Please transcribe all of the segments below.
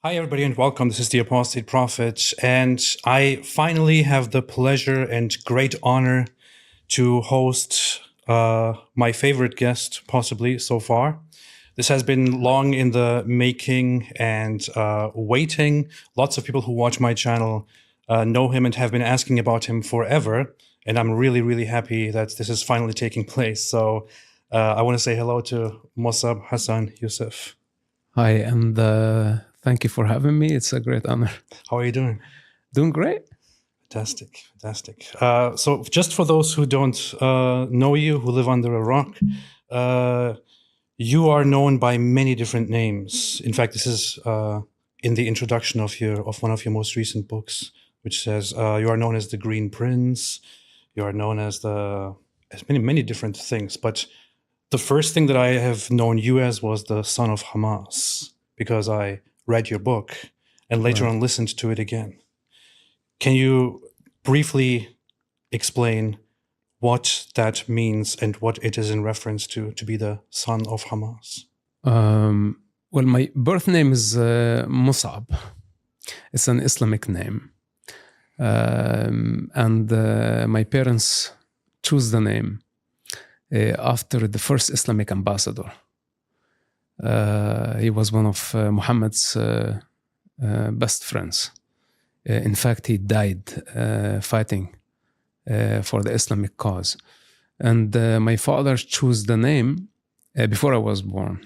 Hi, everybody, and welcome. This is the Apostate Prophet, and I finally have the pleasure and great honor to host my favorite guest, possibly so far. This has been long in the making and waiting. Lots of people who watch my channel know him and have been asking about him forever, and I'm really, really happy that this is finally taking place. So I want to say hello to Mosab, Hassan, Yousef. Hi, and thank you for having me. It's a great honor. How are you doing? Doing great. Fantastic, fantastic. So just for those who don't know you, who live under a rock, you are known by many different names. In fact, this is in the introduction of one of your most recent books, which says you are known as the Green Prince. You are known as many different things. But the first thing that I have known you as was the son of Hamas, because I read your book and later on listened to it again. Can you briefly explain what that means and what it is in reference to be the son of Hamas? Well, my birth name is Mosab. It's an Islamic name. And my parents chose the name after the first Islamic ambassador. He was one of Muhammad's best friends. In fact, he died fighting for the Islamic cause. And my father chose the name before I was born.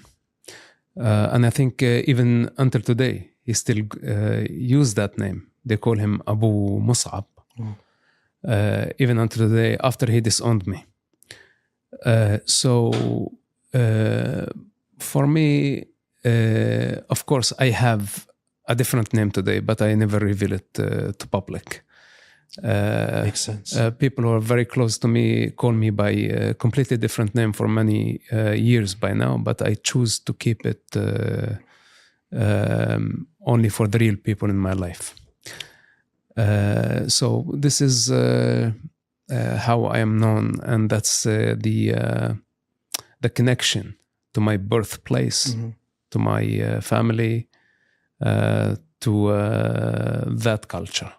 And I think even until today, he still used that name. They call him Abu Mus'ab. Even until today, after he disowned me. So for me, of course, I have a different name today, but I never reveal it to public. Makes sense. People who are very close to me call me by a completely different name for many years by now, but I choose to keep it only for the real people in my life. So this is how I am known, and that's the connection to my birthplace, to my family, to that culture.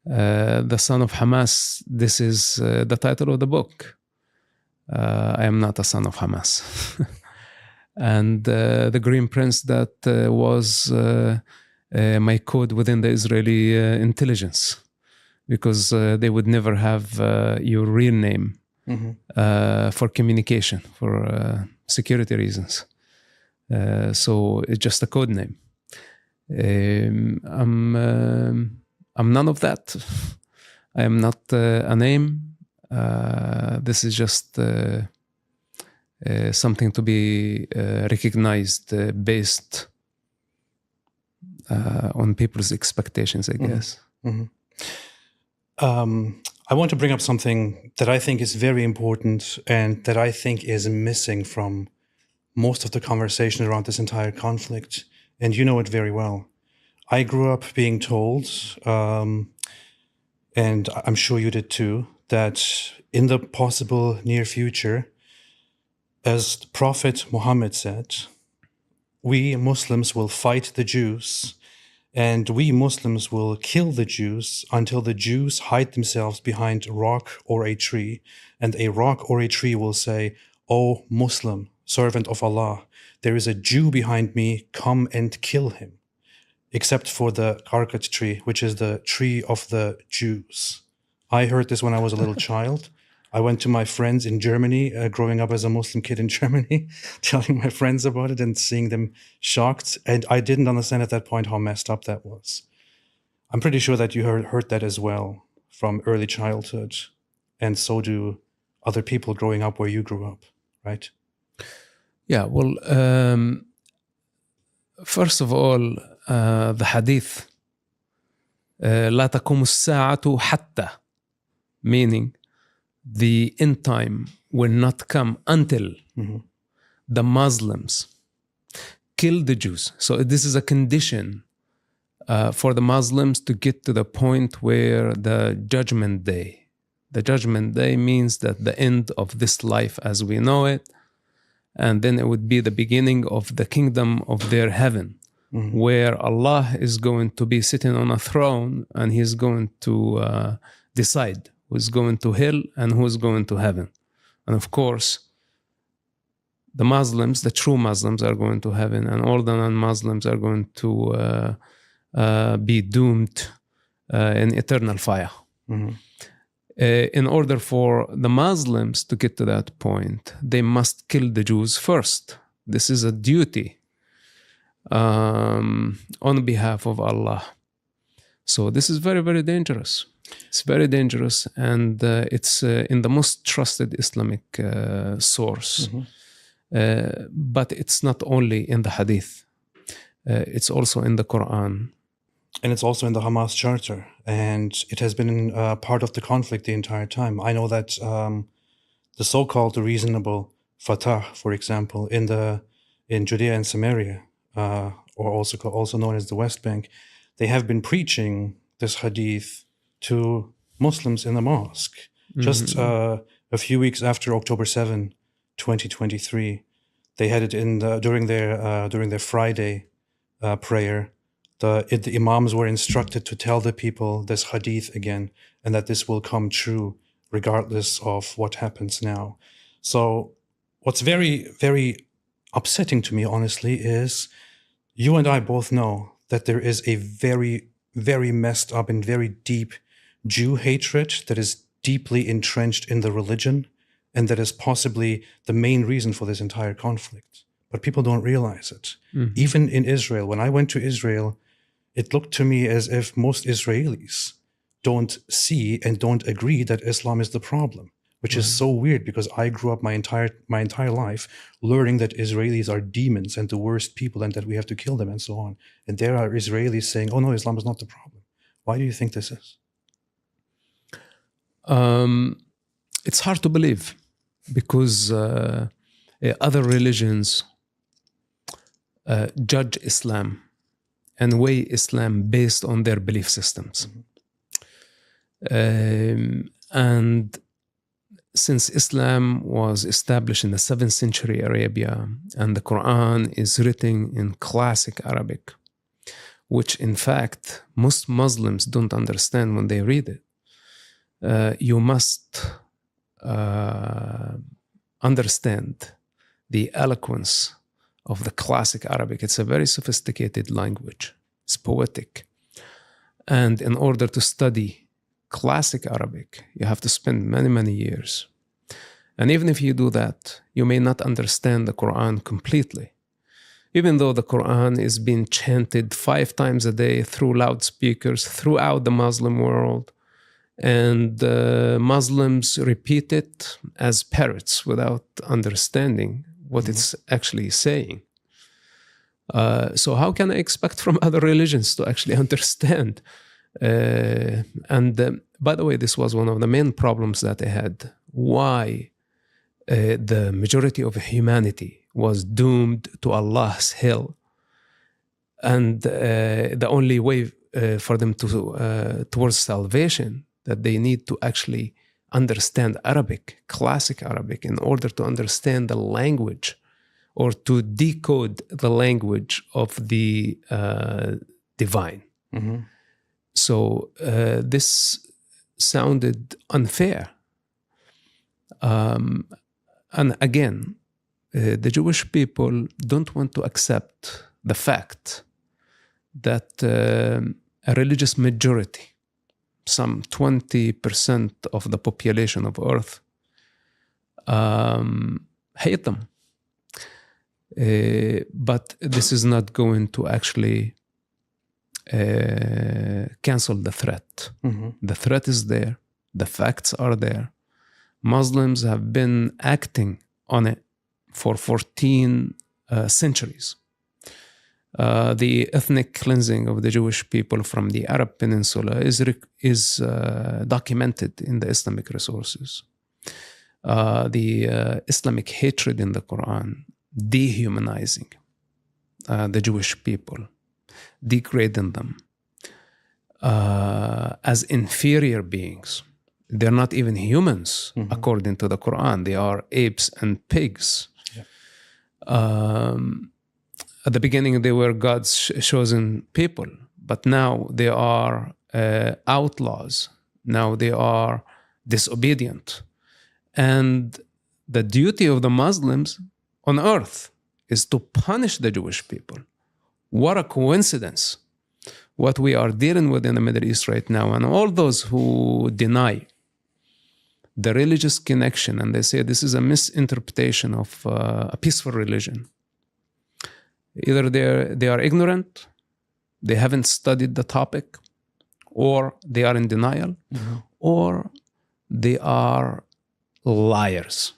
The son of Hamas, this is the title of the book. I am not a son of Hamas. And the Green Prince, that was my code within the Israeli intelligence, because they would never have your real name for communication, for security reasons. So it's just a code name. I'm none of that. I am not a name. This is just something to be recognized based on people's expectations, I guess. I want to bring up something that I think is very important and that I think is missing from most of the conversation around this entire conflict. And you know it very well. I grew up being told, and I'm sure you did too, that in the possible near future, as Prophet Muhammad said, we Muslims will fight the Jews, and we Muslims will kill the Jews until the Jews hide themselves behind a rock or a tree, and a rock or a tree will say, "O Muslim, servant of Allah, there is a Jew behind me, come and kill him." Except for the Karkat tree, which is the tree of the Jews. I heard this when I was a little child. I went to my friends in Germany, growing up as a Muslim kid in Germany, telling my friends about it and seeing them shocked. And I didn't understand at that point how messed up that was. I'm pretty sure that you heard that as well from early childhood. And so do other people growing up where you grew up, right? Yeah, well, first of all, the hadith, لا تقوم الساعة حتى, meaning the end time will not come until the Muslims kill the Jews. So this is a condition for the Muslims to get to the point where the judgment day means that the end of this life as we know it, and then it would be the beginning of the kingdom of their heaven, where Allah is going to be sitting on a throne and He's going to decide who's going to hell and who's going to heaven. And of course, the Muslims, the true Muslims, are going to heaven, and all the non-Muslims are going to be doomed in eternal fire. In order for the Muslims to get to that point, they must kill the Jews first. This is a duty on behalf of Allah. So this is very, very dangerous. It's very dangerous, and it's in the most trusted Islamic source. But it's not only in the Hadith. It's also in the Quran. And it's also in the Hamas Charter. And it has been part of the conflict the entire time. I know that the so-called reasonable Fatah, for example, in Judea and Samaria, or also known as the West Bank, they have been preaching this hadith to Muslims in the mosque. Just a few weeks after October 7, 2023, they had it during their Friday prayer. The imams were instructed to tell the people this hadith again, and that this will come true regardless of what happens now. So what's very, very upsetting to me, honestly, is you and I both know that there is a very, very messed up and very deep Jew hatred that is deeply entrenched in the religion, and that is possibly the main reason for this entire conflict. But people don't realize it. Even in Israel, when I went to Israel, it looked to me as if most Israelis don't see and don't agree that Islam is the problem, which is so weird, because I grew up my entire life learning that Israelis are demons and the worst people, and that we have to kill them and so on. And there are Israelis saying, "Oh no, Islam is not the problem." Why do you think this is? It's hard to believe, because other religions judge Islam and weigh Islam based on their belief systems. And since Islam was established in the 7th century Arabia, and the Quran is written in classic Arabic, which in fact most Muslims don't understand when they read it, you must understand the eloquence of the classic Arabic. It's a very sophisticated language. It's poetic. And in order to study classic Arabic, you have to spend many, many years. And even if you do that, you may not understand the Quran completely. Even though the Quran is being chanted 5 times a day through loudspeakers throughout the Muslim world, and Muslims repeat it as parrots without understanding what it's actually saying. So how can I expect from other religions to actually understand? And by the way, this was one of the main problems that I had. Why the majority of humanity was doomed to Allah's hell, and the only way for them to towards salvation, that they need to actually understand Arabic, classic Arabic, in order to understand the language, or to decode the language of the divine. So this sounded unfair. And again, the Jewish people don't want to accept the fact that a religious majority, some 20% of the population of Earth, hate them. But this is not going to actually cancel the threat. The threat is there. The facts are there. Muslims have been acting on it for 14 centuries. The ethnic cleansing of the Jewish people from the Arab Peninsula is documented in the Islamic resources. The Islamic hatred in the Quran, dehumanizing the Jewish people, degrading them as inferior beings. They're not even humans, according to the Quran. They are apes and pigs. at the beginning they were God's chosen people, but now they are outlaws. Now they are disobedient. And the duty of the Muslims on earth is to punish the Jewish people. What a coincidence, what we are dealing with in the Middle East right now. And all those who deny the religious connection, and they say this is a misinterpretation of a peaceful religion. Either they are ignorant, they haven't studied the topic, or they are in denial, or they are liars.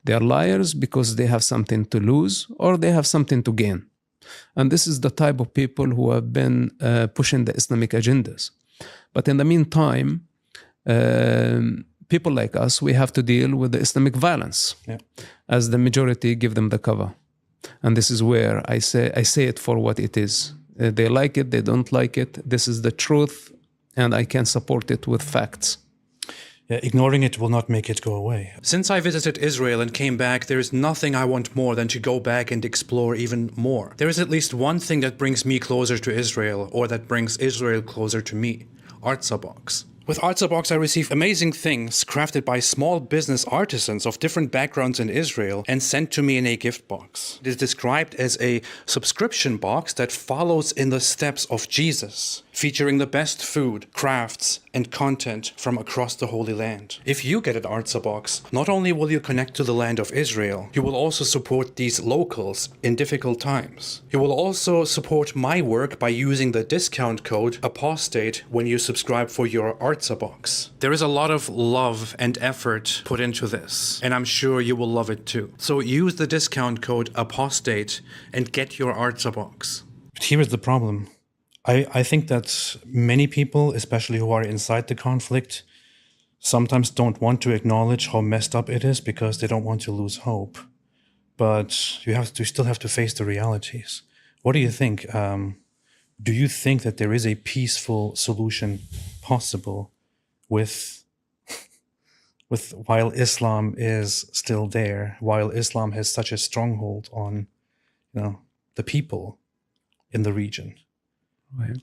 They are liars because they have something to lose or they have something to gain. And this is the type of people who have been pushing the Islamic agendas. But in the meantime, people like us, we have to deal with the Islamic violence as the majority give them the cover. And this is where I say it for what it is. They like it, they don't like it. This is the truth, and I can support it with facts. Yeah, ignoring it will not make it go away. Since I visited Israel and came back, there is nothing I want more than to go back and explore even more. There is at least one thing that brings me closer to Israel, or that brings Israel closer to me: Artza Box. With Artza Box, I receive amazing things crafted by small business artisans of different backgrounds in Israel and sent to me in a gift box. It is described as a subscription box that follows in the steps of Jesus, featuring the best food, crafts, and content from across the Holy Land. If you get an Artza Box, not only will you connect to the land of Israel, you will also support these locals in difficult times. You will also support my work by using the discount code Apostate when you subscribe for your Artza Box. There is a lot of love and effort put into this, and I'm sure you will love it too. So use the discount code Apostate and get your Artza Box. But here is the problem. I think that many people, especially who are inside the conflict, sometimes don't want to acknowledge how messed up it is because they don't want to lose hope. But you still have to face the realities. What do you think? Do you think that there is a peaceful solution possible with while Islam is still there, while Islam has such a stronghold on, the people in the region? Right.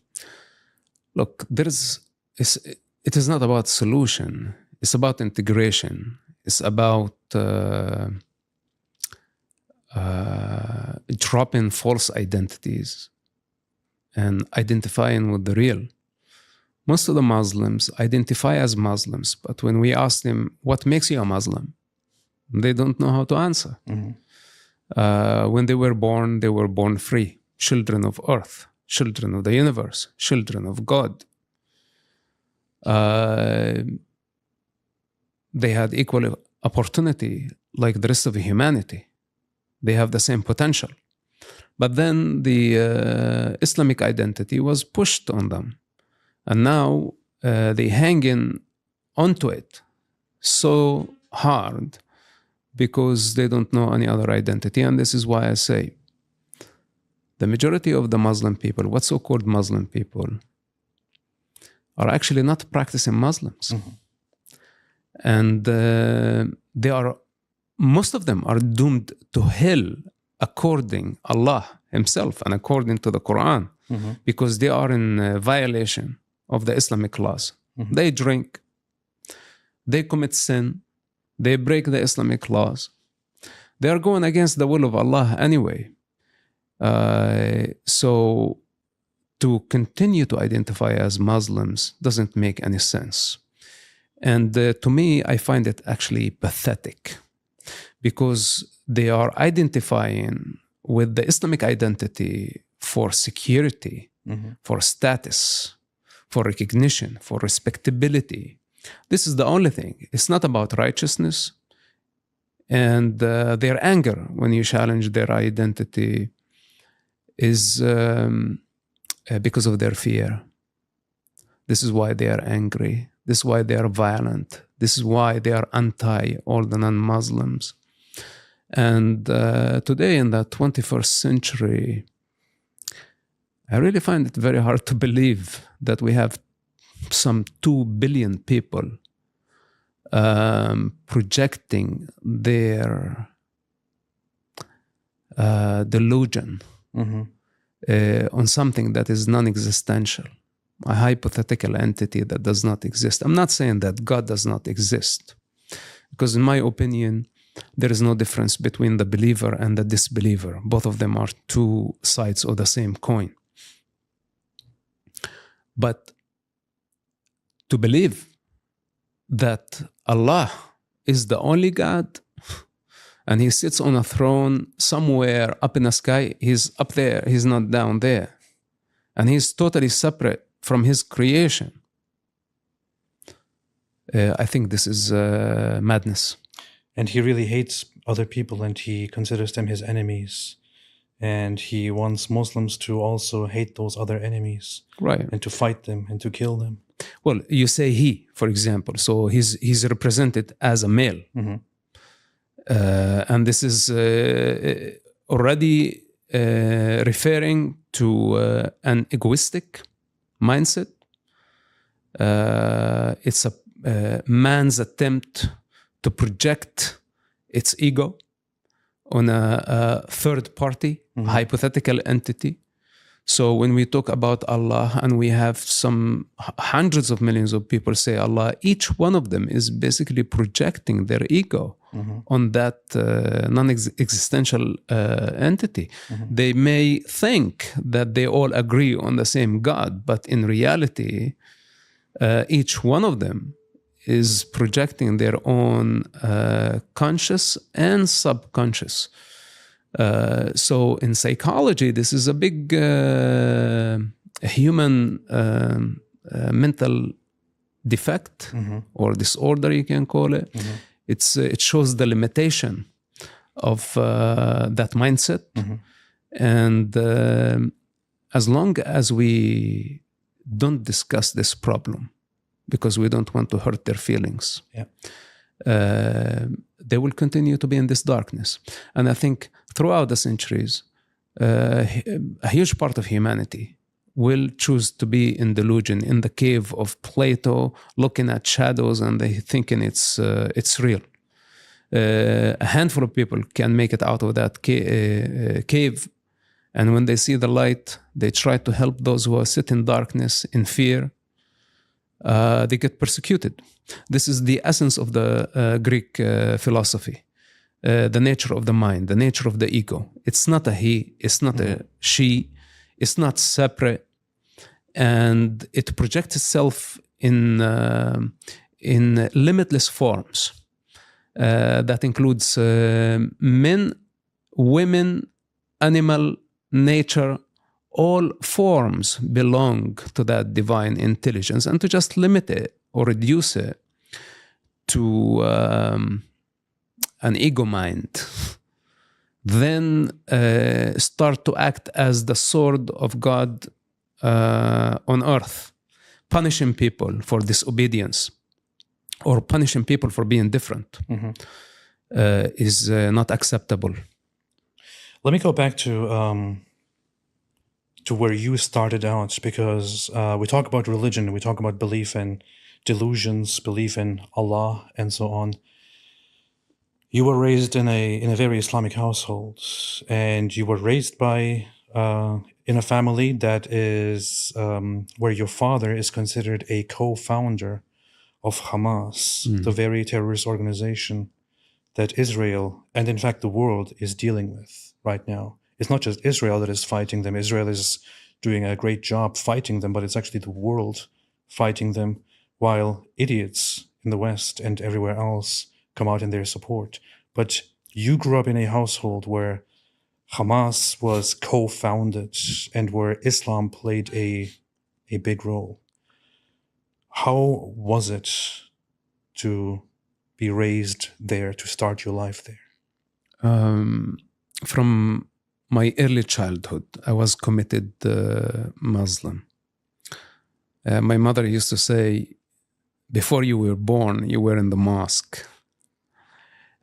Look, it is not about solution. It's about integration. It's about dropping false identities and identifying with the real. Most of the Muslims identify as Muslims, but when we ask them, what makes you a Muslim? They don't know how to answer. When they were born free, children of earth, children of the universe, children of God. They had equal opportunity like the rest of humanity. They have the same potential. But then the Islamic identity was pushed on them. And now they hang in onto it so hard because they don't know any other identity. And this is why I say, the majority of the Muslim people, what so-called Muslim people, are actually not practicing Muslims. And most of them are doomed to hell according Allah himself and according to the Quran, because they are in violation of the Islamic laws. They drink, they commit sin, they break the Islamic laws. They are going against the will of Allah anyway. So to continue to identify as Muslims doesn't make any sense. And to me, I find it actually pathetic because they are identifying with the Islamic identity for security, for status, for recognition, for respectability. This is the only thing. It's not about righteousness. And their anger when you challenge their identity is because of their fear. This is why they are angry. This is why they are violent. This is why they are anti all the non-Muslims. And today in the 21st century, I really find it very hard to believe that we have some 2 billion people projecting their delusion on something that is non-existential, a hypothetical entity that does not exist. I'm not saying that God does not exist, because in my opinion, there is no difference between the believer and the disbeliever. Both of them are two sides of the same coin. But to believe that Allah is the only God and he sits on a throne somewhere up in the sky, he's up there, he's not down there, and he's totally separate from his creation, I think this is madness. And he really hates other people and he considers them his enemies. And he wants Muslims to also hate those other enemies. Right. And to fight them and to kill them. Well, you say he, for example. So he's represented as a male. And this is already referring to an egoistic mindset. It's a man's attempt to project its ego on a third party, hypothetical entity. So when we talk about Allah and we have some hundreds of millions of people say Allah, each one of them is basically projecting their ego on that non-existential entity. They may think that they all agree on the same God, but in reality, each one of them is projecting their own conscious and subconscious. So in psychology, this is a big human mental defect or disorder, you can call it. It shows the limitation of that mindset. And as long as we don't discuss this problem, because we don't want to hurt their feelings, they will continue to be in this darkness. And I think throughout the centuries, a huge part of humanity will choose to be in delusion, in the cave of Plato, looking at shadows and they thinking it's real. A handful of people can make it out of that cave, and when they see the light, they try to help those who are sit in darkness, in fear. They get persecuted. This is the essence of the Greek philosophy. The nature of the mind, the nature of the ego. It's not a he, it's not a she, it's not separate, and it projects itself in limitless forms. That includes men, women, animal, nature. All forms belong to that divine intelligence, and to just limit it or reduce it to an ego mind, then start to act as the sword of God on earth, punishing people for disobedience or punishing people for being different is not acceptable. Let me go back to where you started out, because we talk about religion, we talk about belief in delusions, belief in Allah, and so on. You were raised in a very Islamic household, and you were raised by in a family that is where your father is considered a co-founder of Hamas, the very terrorist organization that Israel and in fact the world is dealing with right now. It's not just Israel that is fighting them. Israel is doing a great job fighting them, but it's actually the world fighting them, while idiots in the West and everywhere else come out in their support. But you grew up in a household where Hamas was co-founded and where Islam played a big role. How was it to be raised there, to start your life there? From my early childhood, I was committed Muslim. My mother used to say, before you were born, you were in the mosque.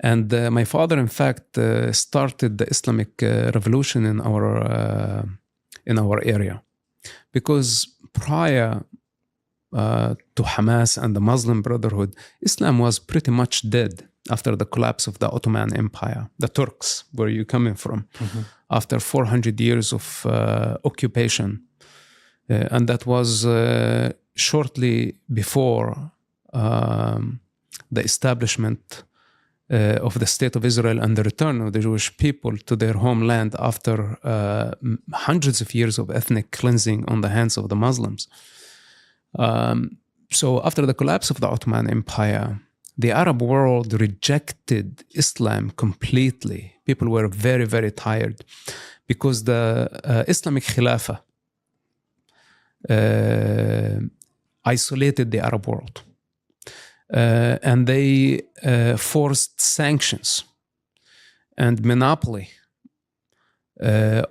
And my father, in fact, started the Islamic revolution in our area, because prior to Hamas and the Muslim Brotherhood, Islam was pretty much dead. after the collapse of the Ottoman Empire, the Turks, where are you coming from, after 400 years of occupation. And that was shortly before the establishment of the State of Israel and the return of the Jewish people to their homeland after hundreds of years of ethnic cleansing on the hands of the Muslims. So after the collapse of the Ottoman Empire, the Arab world rejected Islam completely. People were very, very tired because the Islamic Khilafah isolated the Arab world. And they forced sanctions and monopoly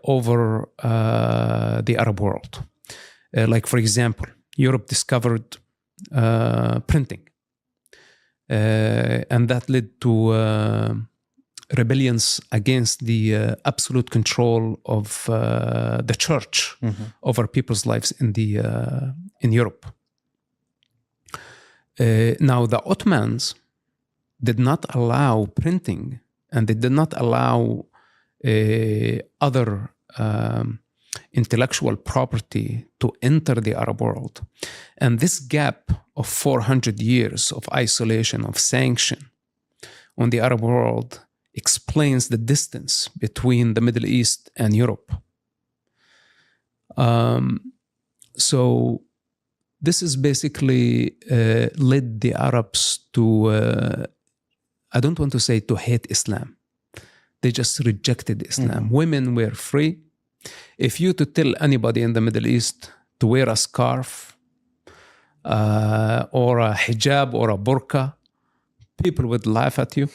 over the Arab world. Like, for example, Europe discovered printing. And that led to rebellions against the absolute control of the church over people's lives in Europe. Now, the Ottomans did not allow printing, and they did not allow other intellectual property to enter the Arab world. And this gap of 400 years of isolation, of sanction on the Arab world explains the distance between the Middle East and Europe. So this is basically led the Arabs to, I don't want to say to hate Islam. They just rejected Islam. Women were free. If you to tell anybody in the Middle East to wear a scarf or a hijab or a burqa, people would laugh at you.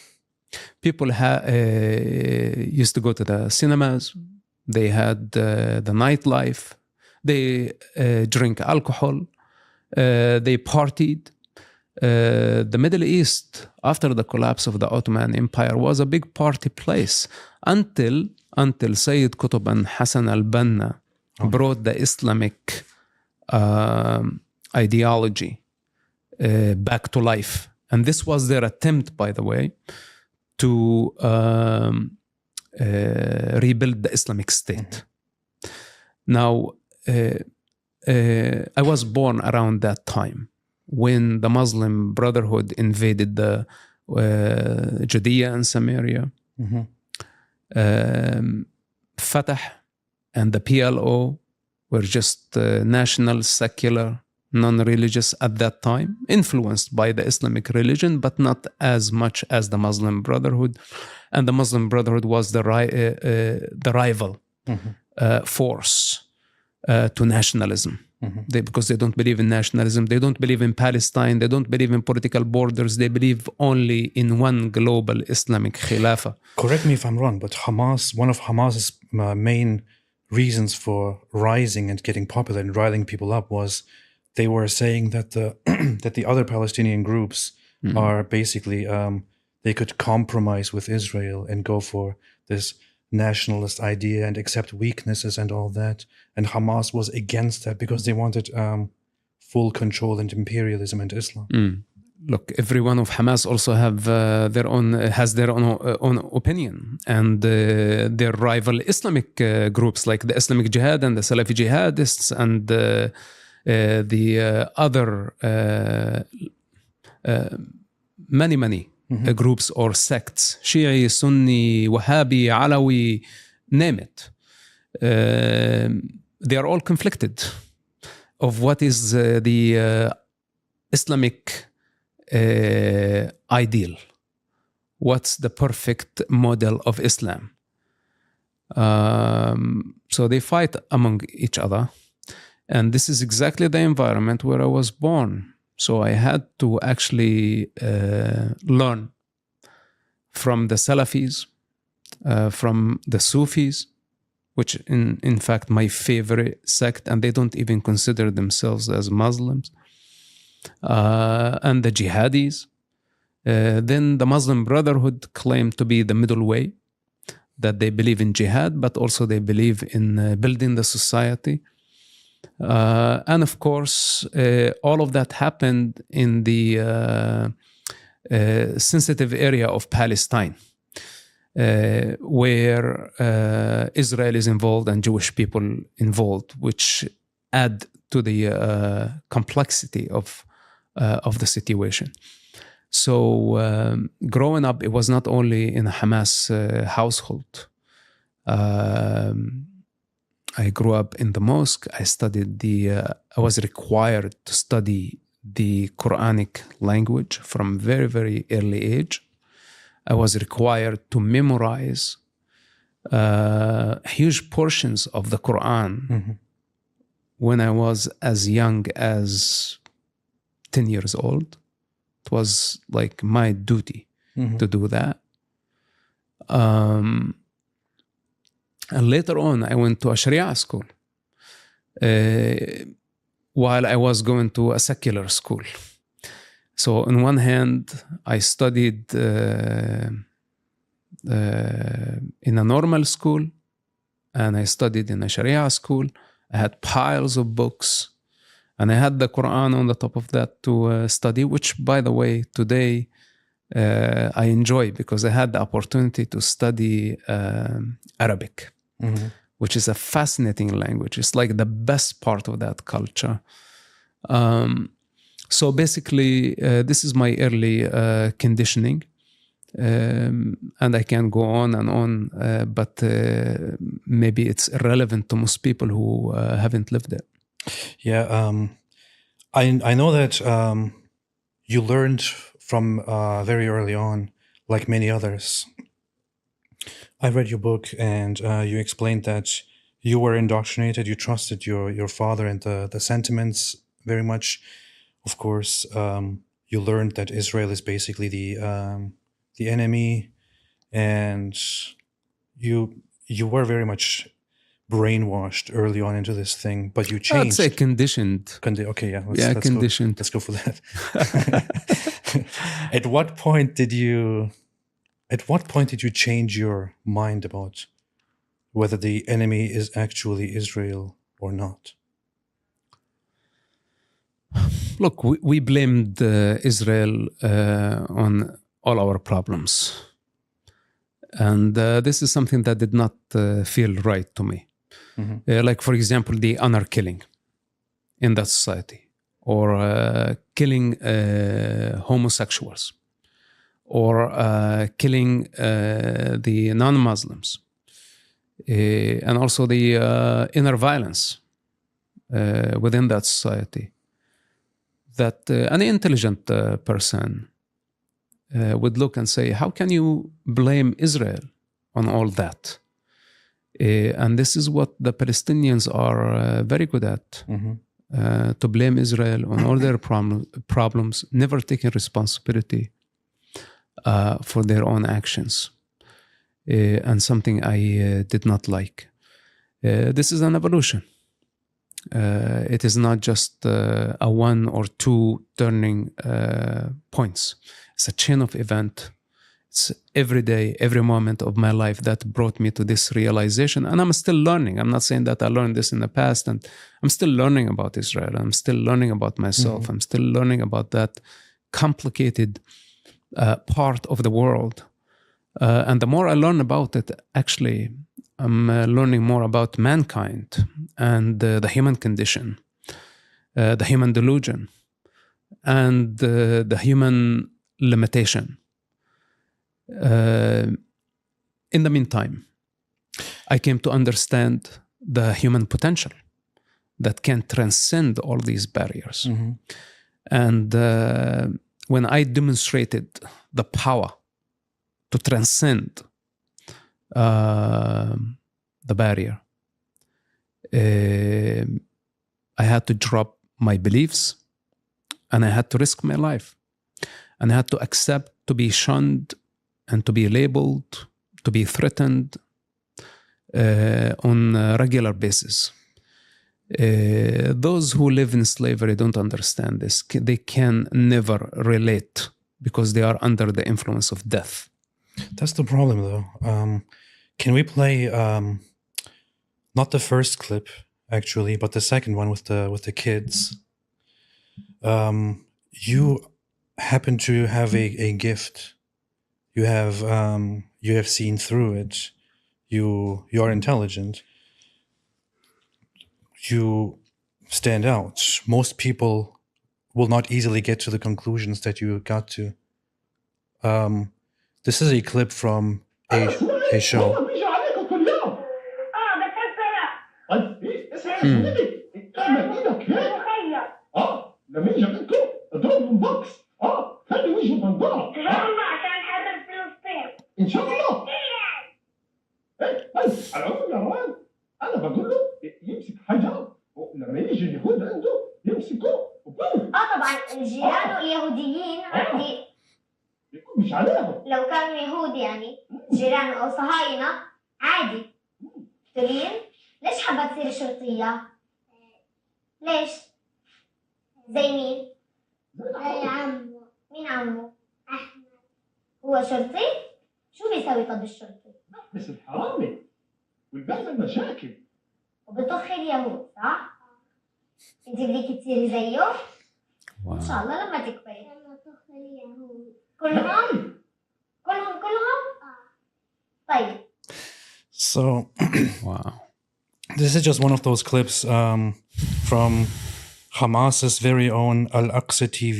People used to go to the cinemas. They had the nightlife. They drink alcohol. They partied. The Middle East, after the collapse of the Ottoman Empire, was a big party place until Sayyid Qutb and Hassan al-Banna brought the Islamic ideology back to life. And this was their attempt, by the way, to rebuild the Islamic State. Now, I was born around that time when the Muslim Brotherhood invaded the Judea and Samaria. Fatah and the PLO were just national, secular, non-religious at that time, influenced by the Islamic religion, but not as much as the Muslim Brotherhood. And the Muslim Brotherhood was the rival force to nationalism. Because they don't believe in nationalism, they don't believe in Palestine, they don't believe in political borders, they believe only in one global Islamic Khilafah. Correct me if I'm wrong, but Hamas, one of Hamas's main reasons for rising and getting popular and riling people up was they were saying that the other Palestinian groups are basically they could compromise with Israel and go for this nationalist idea and accept weaknesses and all that. And Hamas was against that because they wanted full control and imperialism and Islam. Look, every one of Hamas also have their own opinion, and their rival Islamic groups like the Islamic Jihad and the Salafi Jihadists and the other many groups or sects, Shi'i, Sunni, Wahhabi, Alawi, name it. They are all conflicted of what is the Islamic ideal. What's the perfect model of Islam? So they fight among each other. And this is exactly the environment where I was born. So I had to actually learn from the Salafis, from the Sufis, which in fact my favorite sect, and they don't even consider themselves as Muslims, and the Jihadis. Then the Muslim Brotherhood claimed to be the middle way, that they believe in jihad, but also they believe in building the society. And of course, all of that happened in the sensitive area of Palestine, where Israel is involved and Jewish people involved, which add to the complexity of the situation. So growing up, it was not only in a Hamas household. I grew up in the mosque. I studied I was required to study the Quranic language from very, very early age. I was required to memorize huge portions of the Quran when I was as young as 10 years old. It was like my duty to do that. And later on, I went to a Sharia school while I was going to a secular school. So on one hand, I studied in a normal school, and I studied in a Sharia school. I had piles of books, and I had the Quran on the top of that to study, which, by the way, today I enjoy because I had the opportunity to study Arabic, which is a fascinating language. It's like the best part of that culture. So basically, this is my early conditioning. And I can go on and on, but maybe it's irrelevant to most people who haven't lived it. Yeah, I know that you learned from very early on, like many others. I read your book, and you explained that you were indoctrinated. You trusted your father and the sentiments very much. Of course, you learned that Israel is basically the enemy, and you were very much brainwashed early on into this thing, but you changed. I'd say conditioned. Okay, yeah, Conditioned. Let's go for that. At what point did you change your mind about whether the enemy is actually Israel or not? Look, we blamed Israel on all our problems. And this is something that did not feel right to me. Like, for example, the honor killing in that society, or killing homosexuals, or killing the non-Muslims, and also the inner violence within that society. That an intelligent person would look and say, how can you blame Israel on all that? And this is what the Palestinians are very good at, to blame Israel on all their problems, never taking responsibility for their own actions. And something I did not like. This is an evolution. It is not just a one or two turning points. It's a chain of event. It's every day, every moment of my life that brought me to this realization. And I'm still learning. I'm not saying that I learned this in the past, and I'm still learning about Israel. I'm still learning about myself. I'm still learning about that complicated part of the world. And the more I learn about it, actually, I'm learning more about mankind and the human condition, the human delusion, and the human limitation. In the meantime, I came to understand the human potential that can transcend all these barriers. And when I demonstrated the power to transcend the barrier, I had to drop my beliefs, and I had to risk my life, and I had to accept to be shunned and to be labeled, to be threatened on a regular basis. Those who live in slavery don't understand this. They can never relate because they are under the influence of death. That's the problem, though. Can we play not the first clip, actually, but the second one with the kids? happen to have a gift. You have seen through it. You are intelligent. You stand out. Most people will not easily get to the conclusions that you got to. This is a clip from a show. لما يجي عندكم اضربهم بوكس خلي وجهه منضرب عشان حرب فلسطين ان شاء الله على العموم يا روان انا بقول له يمسك حجر ولما يجي اليهود عنده يمسكوه طبعا جيرانه اليهوديين عادي يكون مش عليهم لو كانوا يهود يعني جيرانه او صهاينه عادي ترين ليش حابه تصير شرطيه؟ ليش؟ زي مين؟ زي عمو مين عمو؟ أحمد هو شرطي؟ شو بيسوي طب الشرطي؟ بس الحرامي والبيعمل مشاكل وبطخ اليهود صح؟ انت بدك تصيري زيه؟ ان شاء الله لما تكبري لما طخ اليهود كلهم؟ كلهم؟ طيب So Wow. this is just one of those clips from Hamas's very own Al-Aqsa TV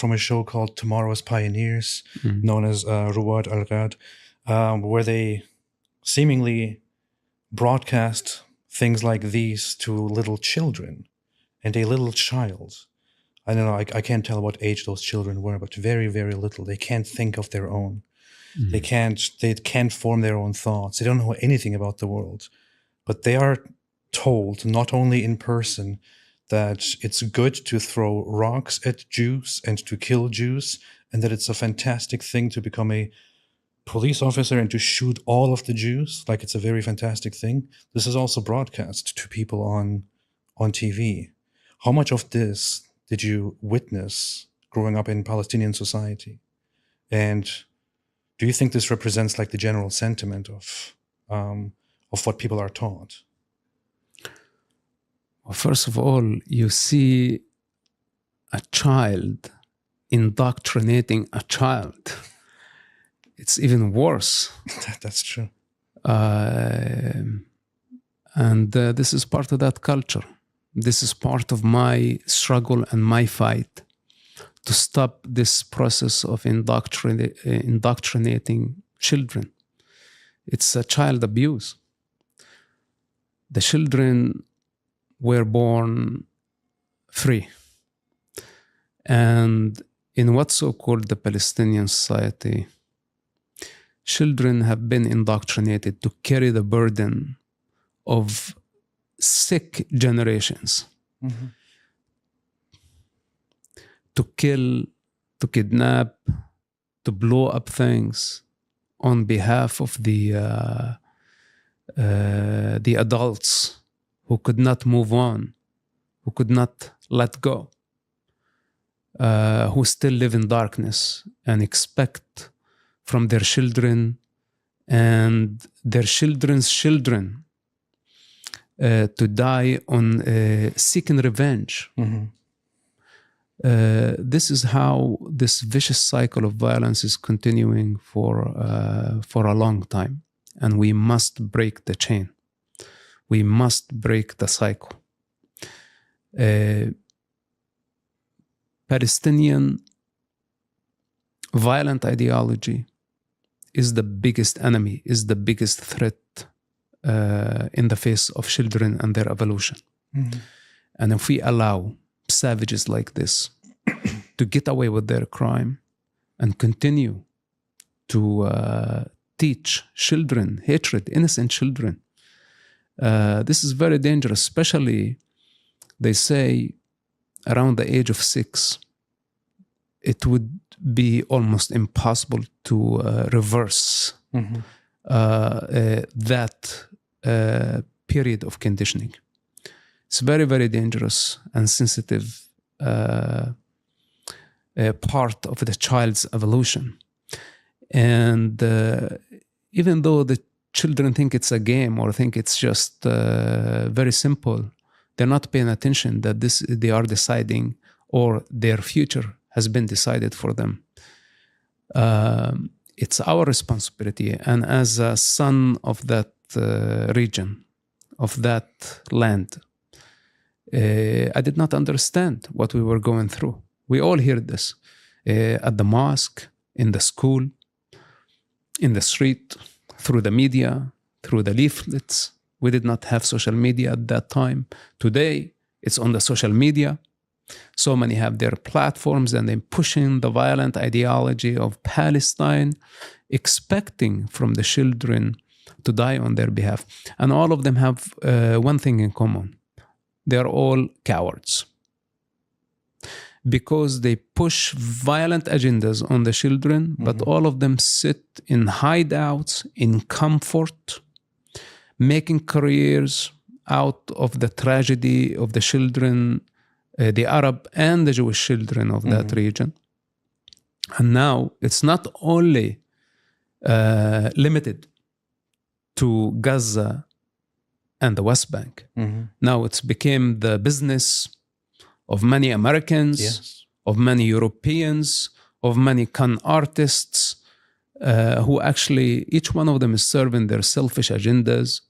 from a show called Tomorrow's Pioneers, known as Ruwad Al-Ghad, where they seemingly broadcast things like these to little children. And a little child, I don't know, I can't tell what age those children were, but very, very little. They can't think of their own. They can't form their own thoughts. They don't know anything about the world. But they are told, not only in person, that it's good to throw rocks at Jews and to kill Jews, and that it's a fantastic thing to become a police officer and to shoot all of the Jews, like it's a very fantastic thing. This is also broadcast to people on TV. How much of this did you witness growing up in Palestinian society? And do you think this represents like the general sentiment of what people are taught? Well, first of all, you see a child indoctrinating a child. It's even worse. That's true. And this is part of that culture. This is part of my struggle and my fight to stop this process of indoctrinating children. It's a child abuse. The children were born free. And in what's so-called the Palestinian society, children have been indoctrinated to carry the burden of sick generations. Mm-hmm. To kill, to kidnap, to blow up things on behalf of the adults who could not move on, who could not let go, who still live in darkness and expect from their children and their children's children to die on seeking revenge. Mm-hmm. This is how this vicious cycle of violence is continuing for a long time, and we must break the chain. We must break the cycle. Palestinian violent ideology is the biggest enemy, is the biggest threat in the face of children and their evolution. Mm-hmm. And if we allow savages like this to get away with their crime and continue to teach children hatred, innocent children, this is very dangerous, especially, they say, around the age of 6. It would be almost impossible to reverse Mm-hmm. that period of conditioning. It's very, very dangerous and sensitive part of the child's evolution. And even though the children think it's a game or think it's just very simple, they're not paying attention that they are deciding, or their future has been decided for them. It's our responsibility. And as a son of that region, of that land, I did not understand what we were going through. We all hear this at the mosque, in the school, in the street, through the media, through the leaflets. We did not have social media at that time. Today, it's on the social media. So many have their platforms and they're pushing the violent ideology of Palestine, expecting from the children to die on their behalf. And all of them have one thing in common. They're all cowards. Because they push violent agendas on the children, but all of them sit in hideouts, in comfort, making careers out of the tragedy of the children, the Arab and the Jewish children of that region. And now it's not only limited to Gaza and the West Bank. Now it's became the business of many Americans, Yes. of many Europeans, of many con artists, who actually, each one of them is serving their selfish agendas.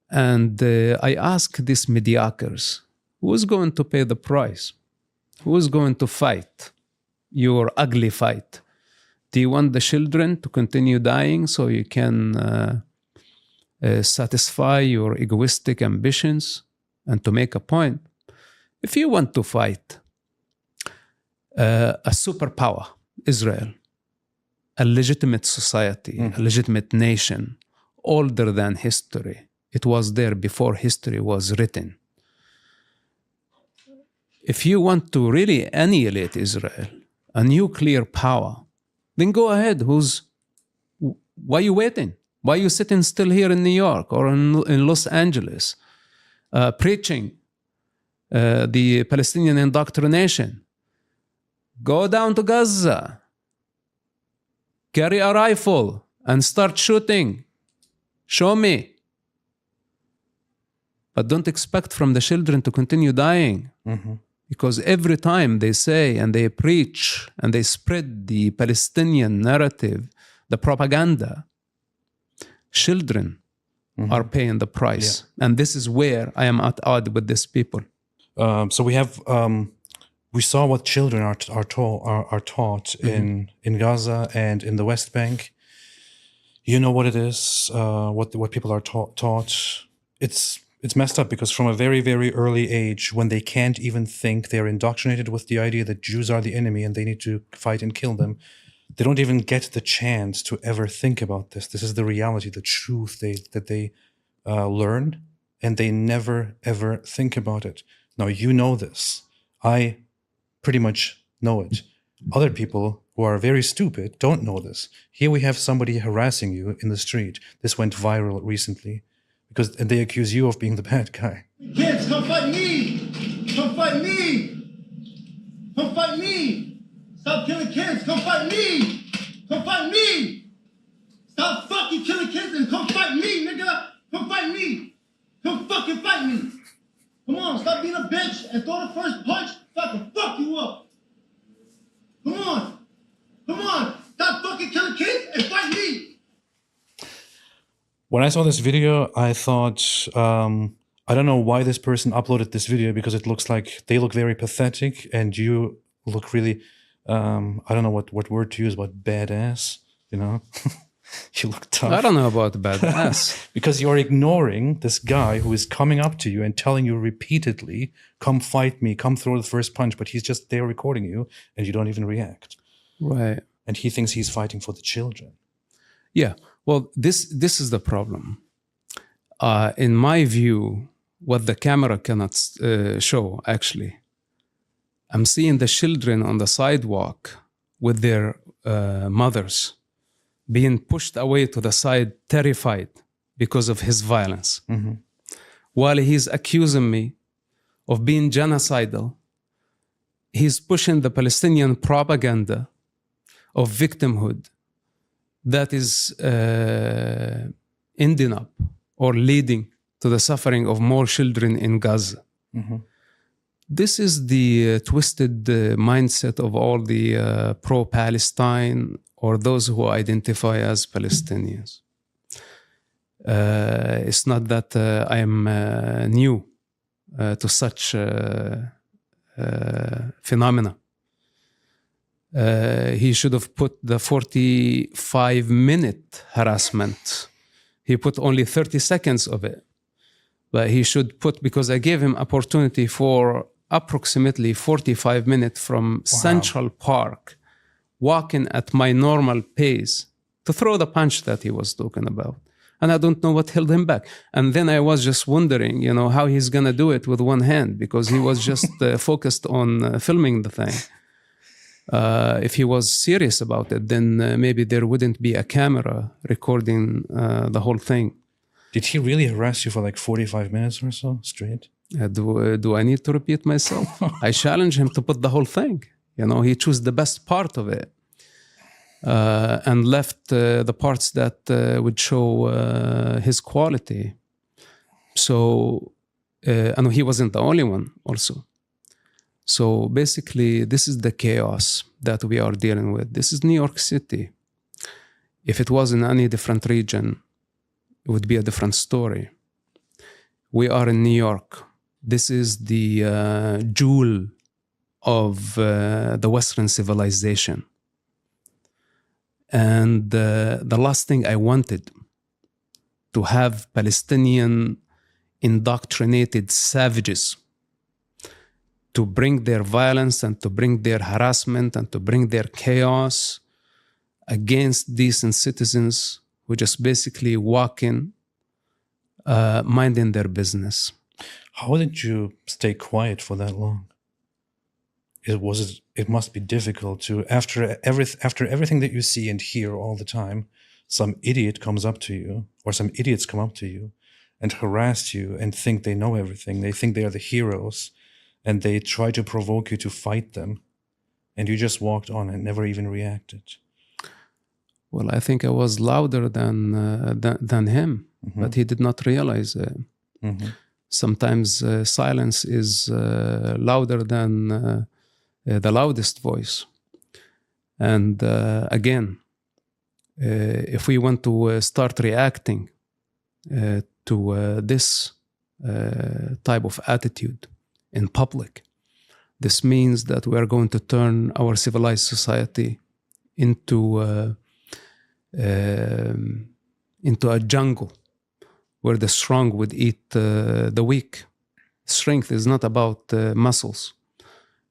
And I ask these mediocres, who is going to pay the price? Who is going to fight your ugly fight? Do you want the children to continue dying so you can satisfy your egoistic ambitions? And to make a point, if you want to fight a superpower, Israel, a legitimate society, a legitimate nation, older than history, it was there before history was written. If you want to really annihilate Israel, a nuclear power, then go ahead. Why are you waiting? Why are you sitting still here in New York or in Los Angeles, preaching the Palestinian indoctrination? Go down to Gaza, carry a rifle and start shooting. Show me. But don't expect from the children to continue dying. Because every time they say and they preach and they spread the Palestinian narrative, the propaganda, children are paying the price. And this is where I am at odds with these people. So we saw what children are taught in Gaza and in the West Bank. You know what it is, what people are taught. It's messed up because from a very, very early age, when they can't even think, they're indoctrinated with the idea that Jews are the enemy and they need to fight and kill them. They don't even get the chance to ever think about this. This is the reality, the truth that they learn, and they never, ever think about it. Now, you know this. I pretty much know it. Other people who are very stupid don't know this. Here we have somebody harassing you in the street. This went viral recently. And they accuse you of being the bad guy. Kids, come fight me! Come fight me! Come fight me! Stop killing kids! Come fight me! Come fight me! Stop fucking killing kids and come fight me, nigga! Come fight me! Come fucking fight me! Come on, stop being a bitch and throw the first punch so I can fuck you up! Come on! Come on! Stop fucking killing kids and fight me! When I saw this video, I thought, I don't know why this person uploaded this video because it looks like they look very pathetic and you look really, I don't know what word to use, but badass, you know? You look tough. I don't know about badass. Because you're ignoring this guy who is coming up to you and telling you repeatedly, come fight me, come throw the first punch, but he's just there recording you and you don't even react. Right. And he thinks he's fighting for the children. Yeah. Well, this is the problem. In my view, what the camera cannot show, actually, I'm seeing the children on the sidewalk with their mothers being pushed away to the side, terrified because of his violence. While he's accusing me of being genocidal, he's pushing the Palestinian propaganda of victimhood that is ending up or leading to the suffering of more children in Gaza. This is the twisted mindset of all the pro-Palestine or those who identify as Palestinians. It's not that I am new to such phenomena. He should have put the 45-minute harassment. He put only 30 seconds of it. But he should put, because I gave him opportunity for approximately 45 minutes from Central Park, walking at my normal pace to throw the punch that he was talking about. And I don't know what held him back. And then I was just wondering, how he's going to do it with one hand, because he was just focused on filming the thing. If he was serious about it, then maybe there wouldn't be a camera recording the whole thing. Did he really harass you for like 45 minutes or so straight? Do I need to repeat myself? I challenge him to put the whole thing. He chose the best part of it and left the parts that would show his quality. So, and he wasn't the only one also. So basically, this is the chaos that we are dealing with. This is New York City. If it was in any different region, it would be a different story. We are in New York. This is the jewel of the Western civilization. And the last thing I wanted, to have Palestinian indoctrinated savages to bring their violence and to bring their harassment and to bring their chaos against decent citizens who just basically walk in, minding their business. How did you stay quiet for that long? It must be difficult to, after everything that you see and hear all the time, some idiot comes up to you, or some idiots come up to you and harass you and think they know everything. They think they are the heroes, and they try to provoke you to fight them, and you just walked on and never even reacted. Well, I think I was louder than him, but he did not realize it. Sometimes silence is louder than the loudest voice. And again, if we want to start reacting to this type of attitude in public, this means that we are going to turn our civilized society into a jungle where the strong would eat the weak. Strength is not about muscles,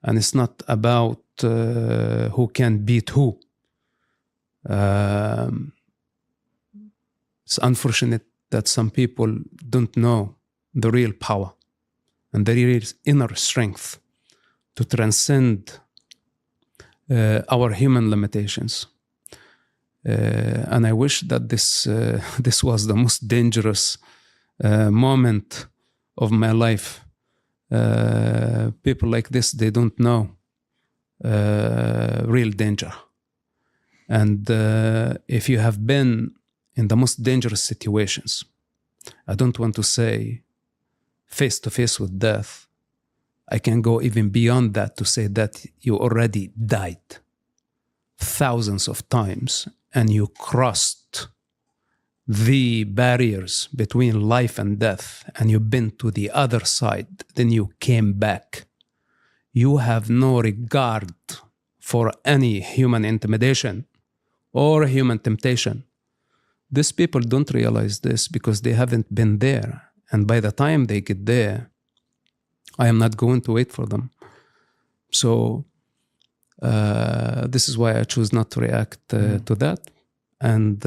and it's not about who can beat who. It's unfortunate that some people don't know the real power and the real inner strength to transcend our human limitations. And I wish that this was the most dangerous moment of my life. People like this, they don't know real danger. And if you have been in the most dangerous situations, I don't want to say face to face with death. I can go even beyond that to say that you already died thousands of times and you crossed the barriers between life and death and you've been to the other side, then you came back. You have no regard for any human intimidation or human temptation. These people don't realize this because they haven't been there. And by the time they get there, I am not going to wait for them. So this is why I choose not to react to that. And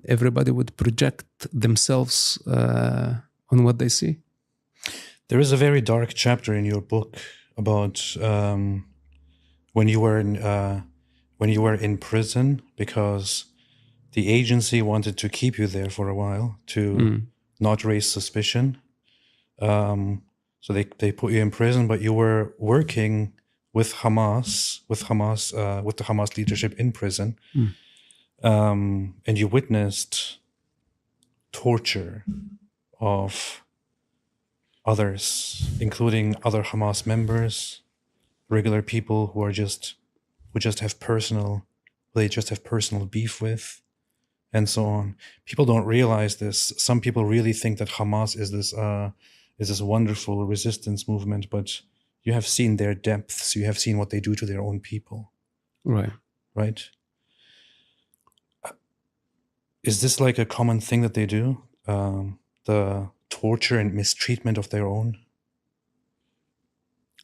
everybody would project themselves on what they see. There is a very dark chapter in your book about when you were in prison because the agency wanted to keep you there for a while to not raise suspicion. So they put you in prison, but you were working with Hamas, with the Hamas leadership in prison. And you witnessed torture of others, including other Hamas members, regular people who just have personal beef with, and so on. People don't realize this. Some people really think that Hamas is this wonderful resistance movement, but you have seen their depths. You have seen what they do to their own people. Right. Right? Is this like a common thing that they do? The torture and mistreatment of their own?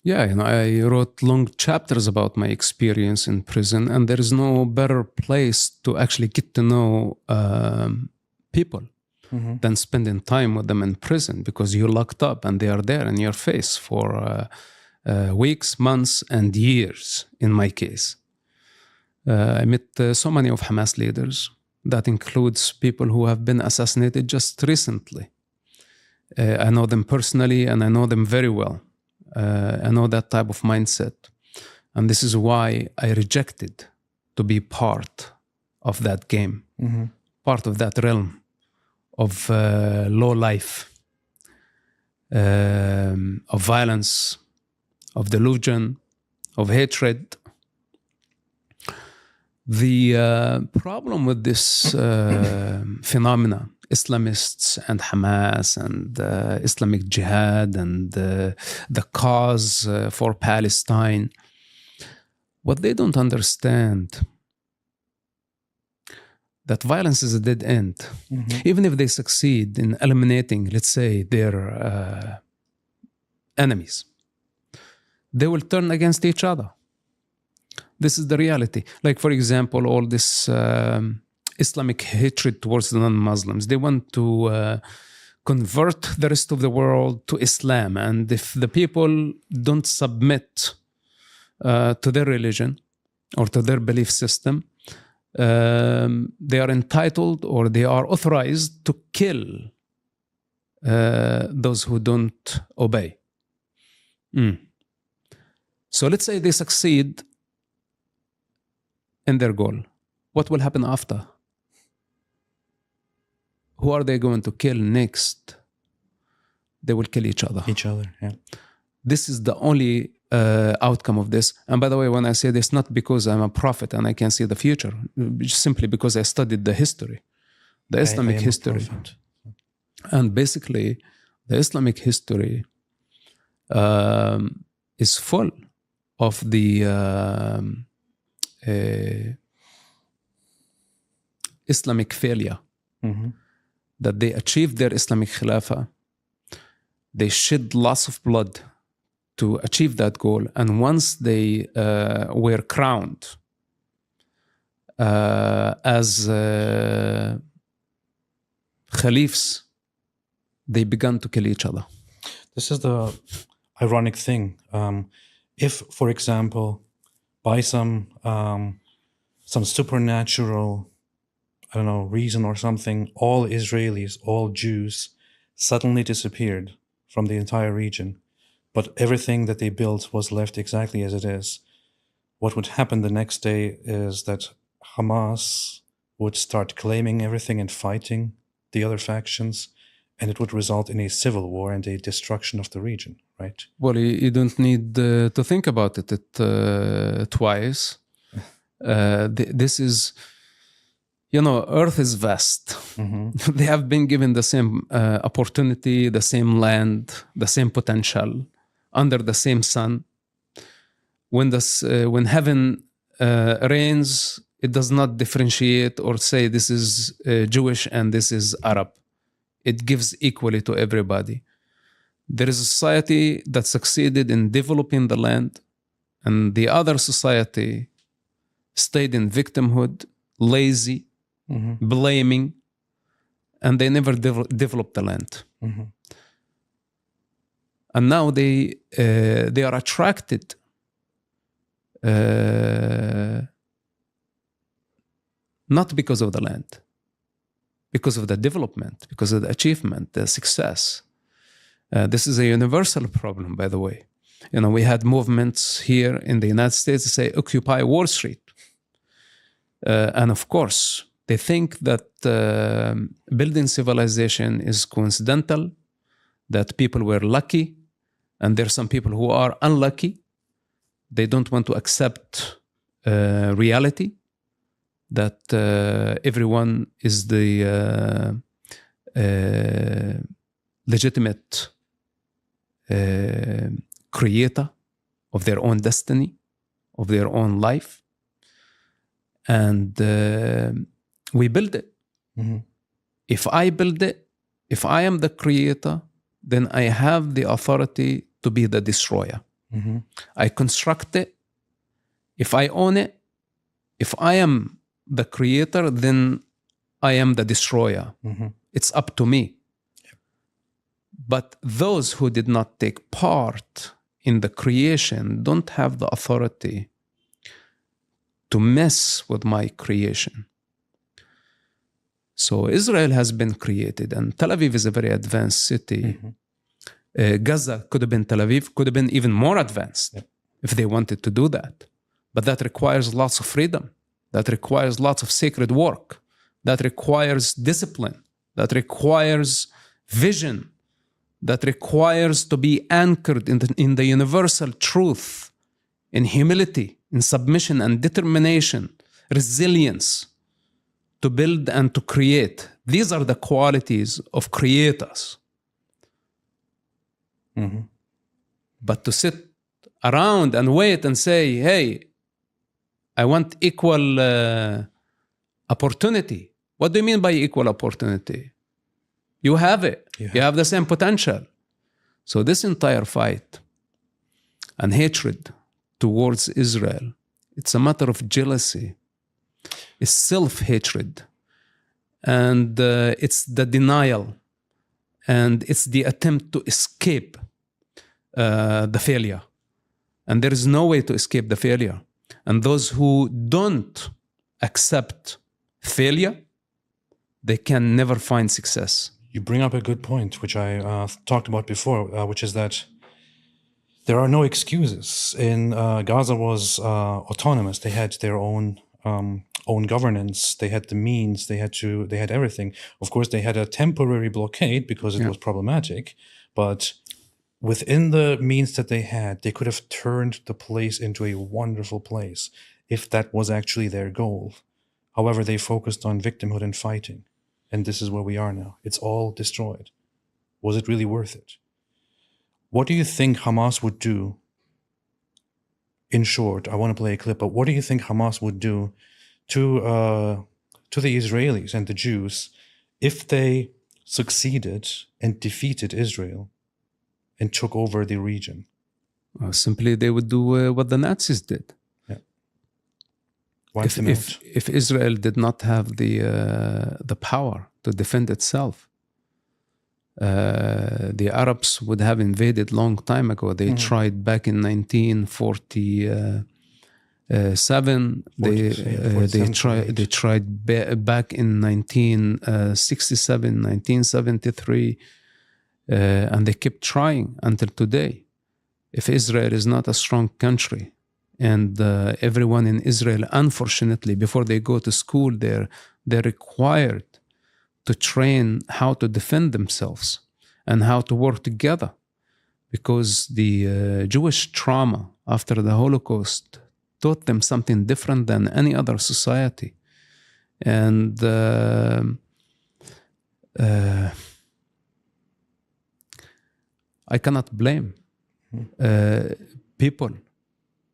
Yeah, I wrote long chapters about my experience in prison, and there is no better place to actually get to know people than spending time with them in prison, because you're locked up and they are there in your face for weeks, months, and years, in my case. I met so many of Hamas leaders. That includes people who have been assassinated just recently. I know them personally, and I know them very well. I know that type of mindset. And this is why I rejected to be part of that game, part of that realm of low life, of violence, of delusion, of hatred. The problem with this phenomena, Islamists and Hamas and Islamic Jihad and the cause for Palestine, what they don't understand, that violence is a dead end. Even if they succeed in eliminating, let's say, their enemies, they will turn against each other. This is the reality. Like, for example, all this Islamic hatred towards the non-Muslims. They want to convert the rest of the world to Islam. And if the people don't submit to their religion or to their belief system, they are entitled or they are authorized to kill those who don't obey. So let's say they succeed in their goal. What will happen after? Who are they going to kill next? They will kill each other. Yeah. This is the only outcome of this. And by the way, when I say this, not because I'm a prophet and I can see the future, simply because I studied the history, the Islamic history. And basically, the Islamic history is full of the Islamic failure. That they achieved their Islamic Khilafah. They shed lots of blood to achieve that goal. And once they were crowned as caliphs, they began to kill each other. This is the ironic thing. If, for example, by some supernatural, reason or something, all Israelis, all Jews suddenly disappeared from the entire region, but everything that they built was left exactly as it is, what would happen the next day is that Hamas would start claiming everything and fighting the other factions, and it would result in a civil war and a destruction of the region, right? Well, you don't need to think about it twice. This is... Earth is vast. They have been given the same opportunity, the same land, the same potential, under the same sun. When heaven reigns, it does not differentiate or say this is Jewish and this is Arab. It gives equally to everybody. There is a society that succeeded in developing the land, and the other society stayed in victimhood, lazy, blaming, and they never developed the land. And now they are attracted not because of the land, because of the development, because of the achievement, the success. This is a universal problem, by the way. We had movements here in the United States that say, Occupy Wall Street. And of course, they think that building civilization is coincidental, that people were lucky, and there are some people who are unlucky. They don't want to accept reality, that everyone is the legitimate creator of their own destiny, of their own life. And we build it. Mm-hmm. If I build it, if I am the creator, then I have the authority to be the destroyer. Mm-hmm. I construct it. If I own it, if I am the creator, then I am the destroyer. Mm-hmm. It's up to me. But those who did not take part in the creation don't have the authority to mess with my creation. So Israel has been created, and Tel Aviv is a very advanced city. Mm-hmm. Gaza could have been Tel Aviv, could have been even more advanced if they wanted to do that. But that requires lots of freedom. That requires lots of sacred work. That requires discipline. That requires vision. That requires to be anchored in the universal truth, in humility, in submission and determination, resilience, to build and to create. These are the qualities of creators. Mm-hmm. But to sit around and wait and say, hey, I want equal opportunity. What do you mean by equal opportunity? You have it. You have the same potential. So this entire fight and hatred towards Israel, it's a matter of jealousy. It's self-hatred. And it's the denial. And it's the attempt to escape the failure. And there is no way to escape the failure. And those who don't accept failure, they can never find success. You bring up a good point, which I talked about before, which is that there are no excuses. In Gaza was autonomous. They had their own governance. They had the means. They had everything. Of course, they had a temporary blockade because it was problematic, but within the means that they had, they could have turned the place into a wonderful place if that was actually their goal. However, they focused on victimhood and fighting. And this is where we are now. It's all destroyed. Was it really worth it? What do you think Hamas would do? In short, I want to play a clip, but what do you think Hamas would do to the Israelis and the Jews if they succeeded and defeated Israel and took over the region? Simply, they would do what the Nazis did. If Israel did not have the power to defend itself, the Arabs would have invaded long time ago. They tried back in 1947. They tried back in 1967, 1973, and they kept trying until today. If Israel is not a strong country, and everyone in Israel, unfortunately, before they go to school, they're required to train how to defend themselves and how to work together, because the Jewish trauma after the Holocaust taught them something different than any other society. And I cannot blame people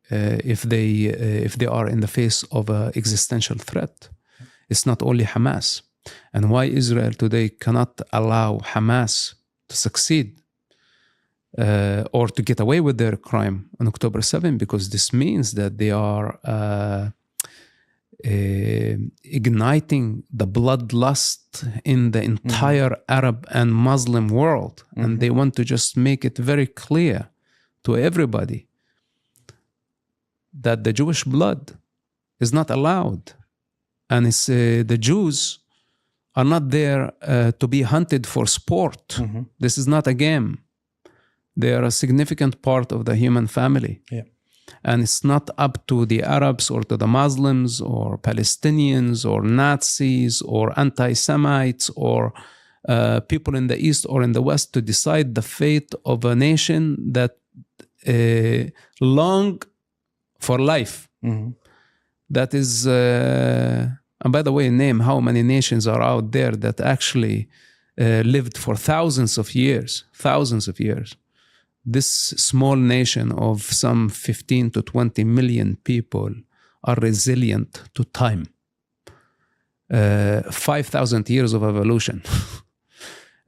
if they are in the face of an existential threat. It's not only Hamas. And why Israel today cannot allow Hamas to succeed or to get away with their crime on October 7, because this means that they are igniting the bloodlust in the entire Arab and Muslim world. And they want to just make it very clear to everybody that the Jewish blood is not allowed. And it's, the Jews are not there to be hunted for sport. This is not a game. They are a significant part of the human family. And it's not up to the Arabs or to the Muslims or Palestinians or Nazis or anti-Semites or people in the East or in the West to decide the fate of a nation that long for life. That is, and by the way, name how many nations are out there that actually lived for thousands of years. This small nation of some 15 to 20 million people are resilient to time. 5,000 years of evolution.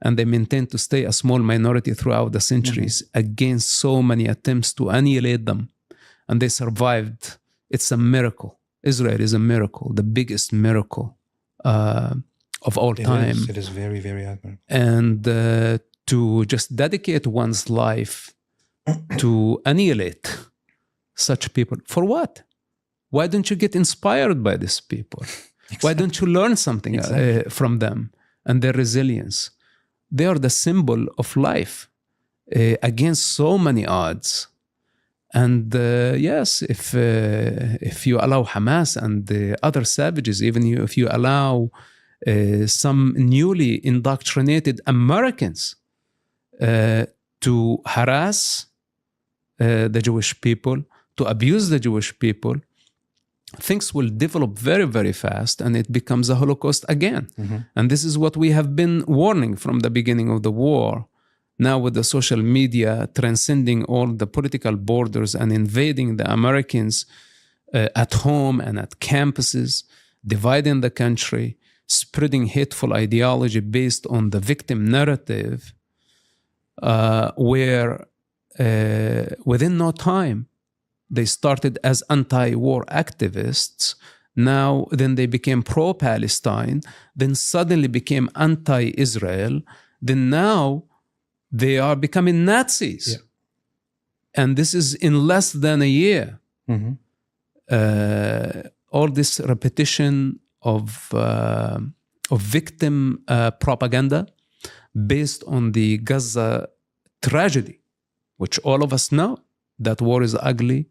And they maintain to stay a small minority throughout the centuries against so many attempts to annihilate them. And they survived. It's a miracle. Israel is a miracle, the biggest miracle of all time. It is very, very admirable. And to just dedicate one's life to annihilate such people. For what? Why don't you get inspired by these people? Exactly. Why don't you learn something from them and their resilience? They are the symbol of life against so many odds. And yes, if you allow Hamas and the other savages, even if you allow some newly indoctrinated Americans to harass the Jewish people, to abuse the Jewish people, things will develop very, very fast, and it becomes a Holocaust again. And this is what we have been warning from the beginning of the war. Now with the social media transcending all the political borders and invading the Americans at home and at campuses, dividing the country, spreading hateful ideology based on the victim narrative, where within no time, they started as anti-war activists. Now, then they became pro-Palestine, then suddenly became anti-Israel. Then now they are becoming Nazis. Yeah. And this is in less than a year. All this repetition of victim propaganda based on the Gaza tragedy, which all of us know that war is ugly,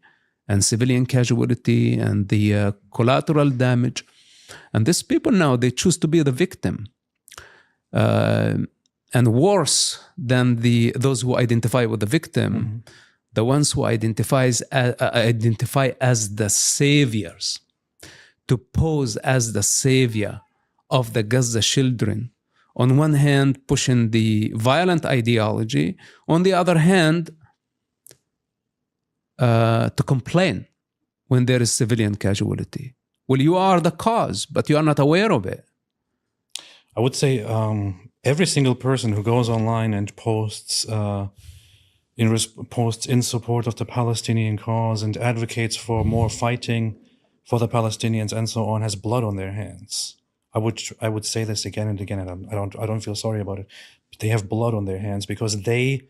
and civilian casualty and the collateral damage. And these people now, they choose to be the victim. And worse than those who identify with the victim, the ones who identify as the saviors, to pose as the savior of the Gaza children. On one hand, pushing the violent ideology. On the other hand, to complain when there is civilian casualty. Well, you are the cause, but you are not aware of it. I would say every single person who goes online and posts in support of the Palestinian cause and advocates for more fighting for the Palestinians and so on has blood on their hands. I would say this again and again, and I don't feel sorry about it. But they have blood on their hands because they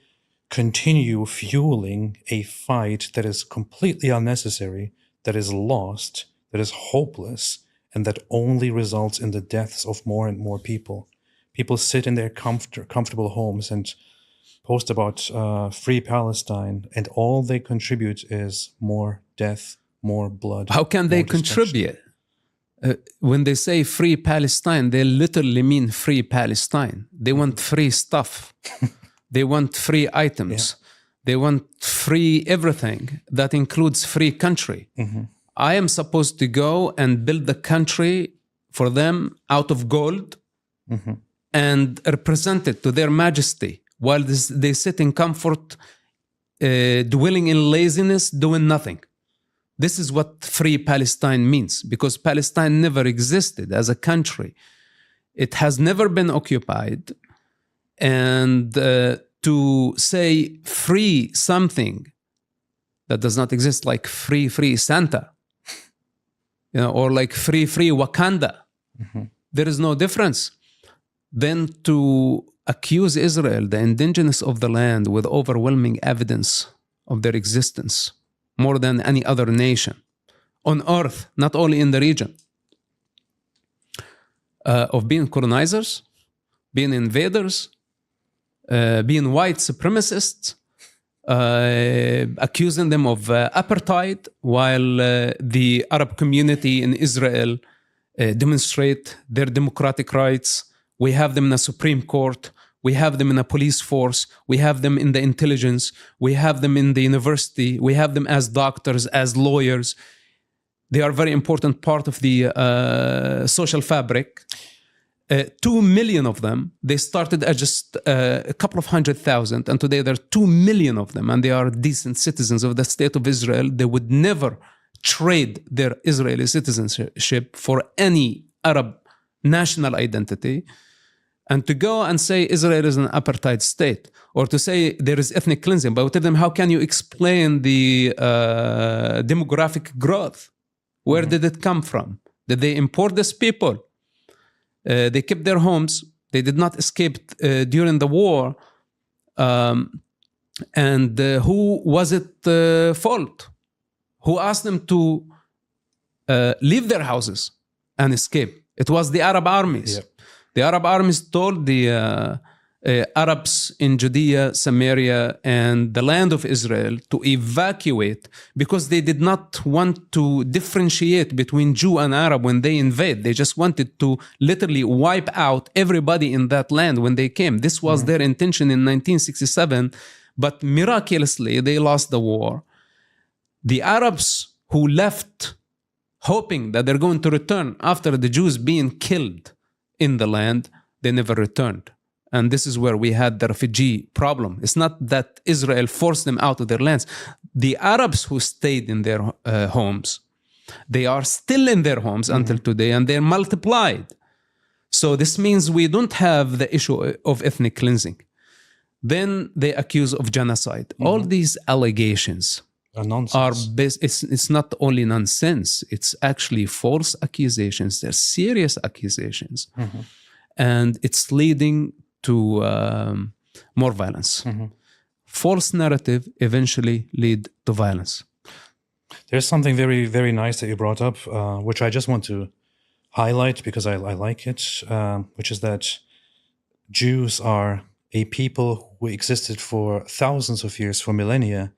continue fueling a fight that is completely unnecessary, that is lost, that is hopeless, and that only results in the deaths of more and more people. People sit in their comfortable homes and post about free Palestine, and all they contribute is more death, more blood. How can they contribute? When they say free Palestine, they literally mean free Palestine. They want free stuff. They want free items. Yeah. They want free everything. That includes free country. I am supposed to go and build the country for them out of gold and represent it to their majesty while they sit in comfort, dwelling in laziness, doing nothing. This is what free Palestine means, because Palestine never existed as a country. It has never been occupied. And to say free something that does not exist, like free Santa, or like free Wakanda, there is no difference. Then to accuse Israel, the indigenous of the land, with overwhelming evidence of their existence, more than any other nation on earth, not only in the region, of being colonizers, being invaders, being white supremacists, accusing them of apartheid, while the Arab community in Israel demonstrate their democratic rights We have them in a Supreme Court. We have them in a police force. We have them in the intelligence. We have them in the university. We have them as doctors, as lawyers. They are a very important part of the social fabric. 2 million of them, they started as just a couple of 100,000, and today there are 2 million of them, and they are decent citizens of the state of Israel. They would never trade their Israeli citizenship for any Arab national identity. And to go and say Israel is an apartheid state, or to say there is ethnic cleansing, but we tell them, how can you explain the demographic growth? Where did it come from? Did they import these people? They kept their homes. They did not escape during the war. And who was it fault? Who asked them to leave their houses and escape? It was the Arab armies. Yep. The Arab armies told the Arabs in Judea, Samaria, and the land of Israel to evacuate because they did not want to differentiate between Jew and Arab when they invade. They just wanted to literally wipe out everybody in that land when they came. This was their intention in 1967, but miraculously they lost the war. The Arabs who left hoping that they're going to return after the Jews being killed in the land, they never returned. And this is where we had the refugee problem. It's not that Israel forced them out of their lands. The Arabs who stayed in their homes, they are still in their homes until today, and they're multiplied. So this means we don't have the issue of ethnic cleansing. Then they accuse of genocide. All these allegations are based, it's not only nonsense, it's actually false accusations. They're serious accusations. And it's leading to more violence. False narrative eventually lead to violence. There's something very, very nice that you brought up, which I just want to highlight because I like it, which is that Jews are a people who existed for thousands of years, for millennia,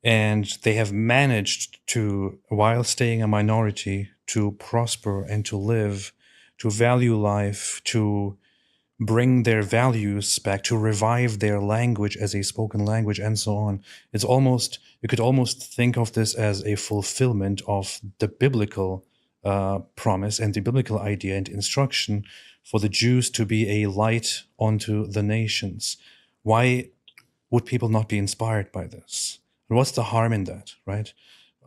and they have managed to, while staying a minority, to prosper and to live, to value life, to bring their values back, to revive their language as a spoken language, and so on. It's almost, you could almost think of this as a fulfillment of the biblical promise and the biblical idea and instruction for the Jews to be a light unto the nations. Why would people not be inspired by this? And what's the harm in that, right?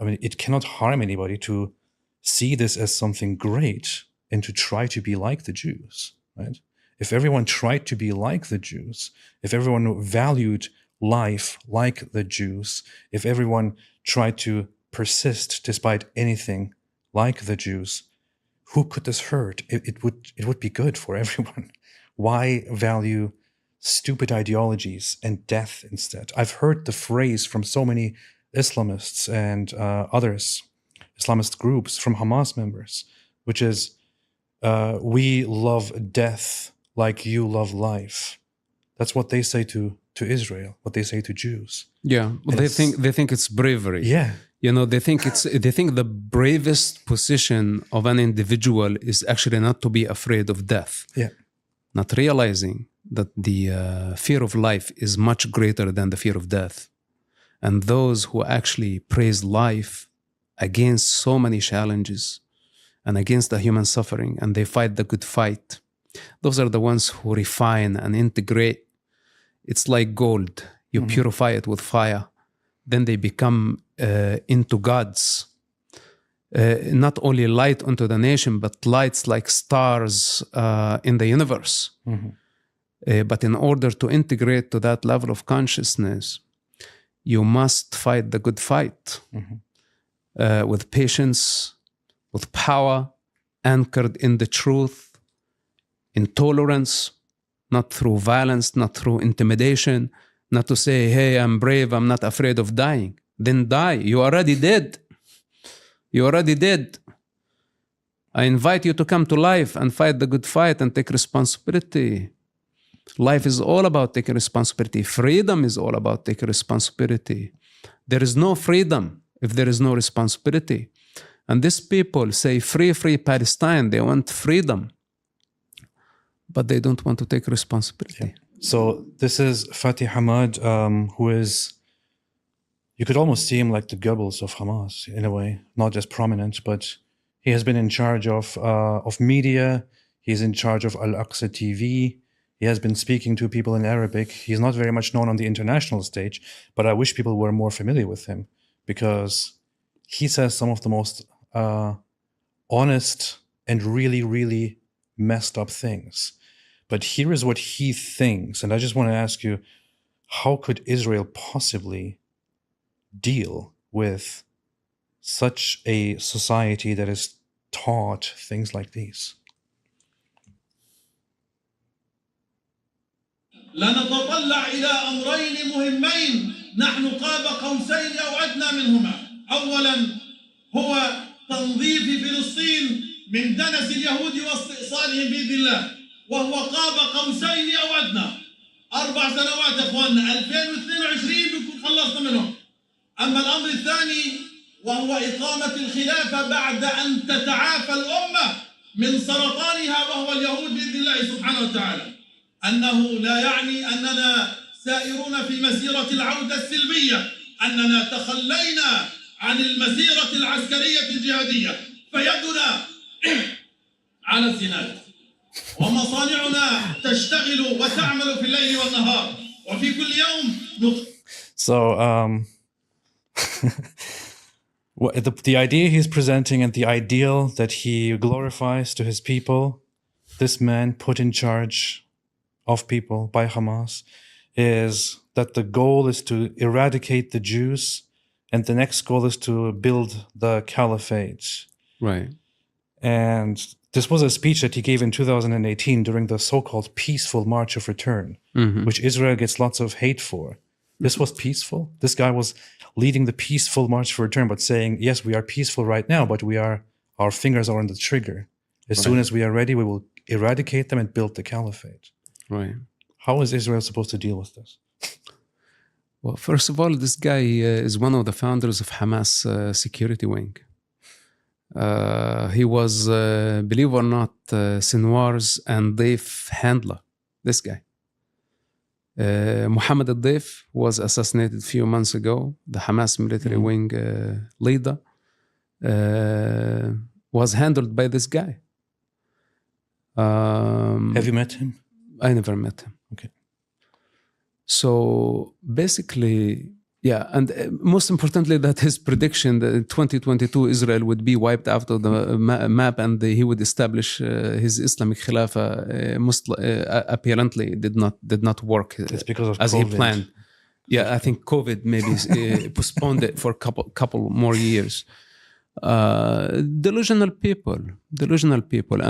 I mean, it cannot harm anybody to see this as something great and to try to be like the Jews, right? If everyone tried to be like the Jews, if everyone valued life like the Jews, if everyone tried to persist despite anything like the Jews, who could this hurt? It would be good for everyone. Why value stupid ideologies and death instead? I've heard the phrase from so many Islamists and others, Islamist groups, from Hamas members, which is, we love death like you love life. That's what they say to Israel, what they say to Jews. Yeah, well, they think it's bravery. Yeah. You know, they think the bravest position of an individual is actually not to be afraid of death. Yeah. Not realizing that the fear of life is much greater than the fear of death. And those who actually praise life against so many challenges and against the human suffering, and they fight the good fight, those are the ones who refine and integrate. It's like gold. You purify it with fire. Then they become into gods. Not only light unto the nation, but lights like stars in the universe. But in order to integrate to that level of consciousness, you must fight the good fight with patience, with power, anchored in the truth, in tolerance, not through violence, not through intimidation, not to say, hey, I'm brave, I'm not afraid of dying. Then die. You already did. You already did. I invite you to come to life and fight the good fight and take responsibility. Life is all about taking responsibility. Freedom is all about taking responsibility. There is no freedom if there is no responsibility. And these people say, free, free Palestine. They want freedom. but they don't want to take responsibility. So this is Fatih Hamad, who is, you could almost see him like the Goebbels of Hamas in a way, not as prominent, but he has been in charge of media. He's in charge of Al-Aqsa TV. He has been speaking to people in Arabic. He's not very much known on the international stage, but I wish people were more familiar with him because he says some of the most honest and really, really messed up things. But here is what he thinks, and I just want to ask you, how could Israel possibly deal with such a society that is taught things like these? لنتطلع إلى أمرين مهمين نحن قاب قوسين أو أدنى منهما. أولا هو تنظيف فلسطين من دنس اليهود واستئصالهم بإذن الله، وهو قاب قوسين أو أدنى. 4 سنوات يا أخواننا، 2022 بنكون خلصنا منهم. أما الأمر الثاني وهو إقامة الخلافة بعد أن تتعافى الأمة من سرطانها وهو اليهود بإذن الله سبحانه وتعالى. أنه لا يعني أننا سائرون في مسيرة العودة السلمية، أننا تخلينا عن المسيرة العسكرية الجهادية، فيدنا على الزناد ومصانعنا تشتغل وتعمل في الليل والنهار وفي كل يوم So, the idea he's presenting and the ideal that he glorifies to his people, this man put in charge of people by Hamas, is that the goal is to eradicate the Jews, and the next goal is to build the caliphate. Right. And this was a speech that he gave in 2018 during the so-called peaceful March of Return, which Israel gets lots of hate for. This was peaceful. This guy was leading the peaceful March for Return, but saying, yes, we are peaceful right now, but our fingers are on the trigger. As soon as we are ready, we will eradicate them and build the caliphate. Right. How is Israel supposed to deal with this? Well, first of all, this guy is one of the founders of Hamas security wing. He was, believe it or not, Sinwar's and Daif handler, this guy. Mohammed al-Daif was assassinated a few months ago. The Hamas military wing leader was handled by this guy. Have you met him? I never met him. Okay. So basically, yeah, and most importantly, that his prediction that in 2022 Israel would be wiped out of the map and he would establish his Islamic Khilafah apparently did not work It's because of as COVID. he planned. Yeah, I think COVID maybe postponed it for a couple more years. Delusional people,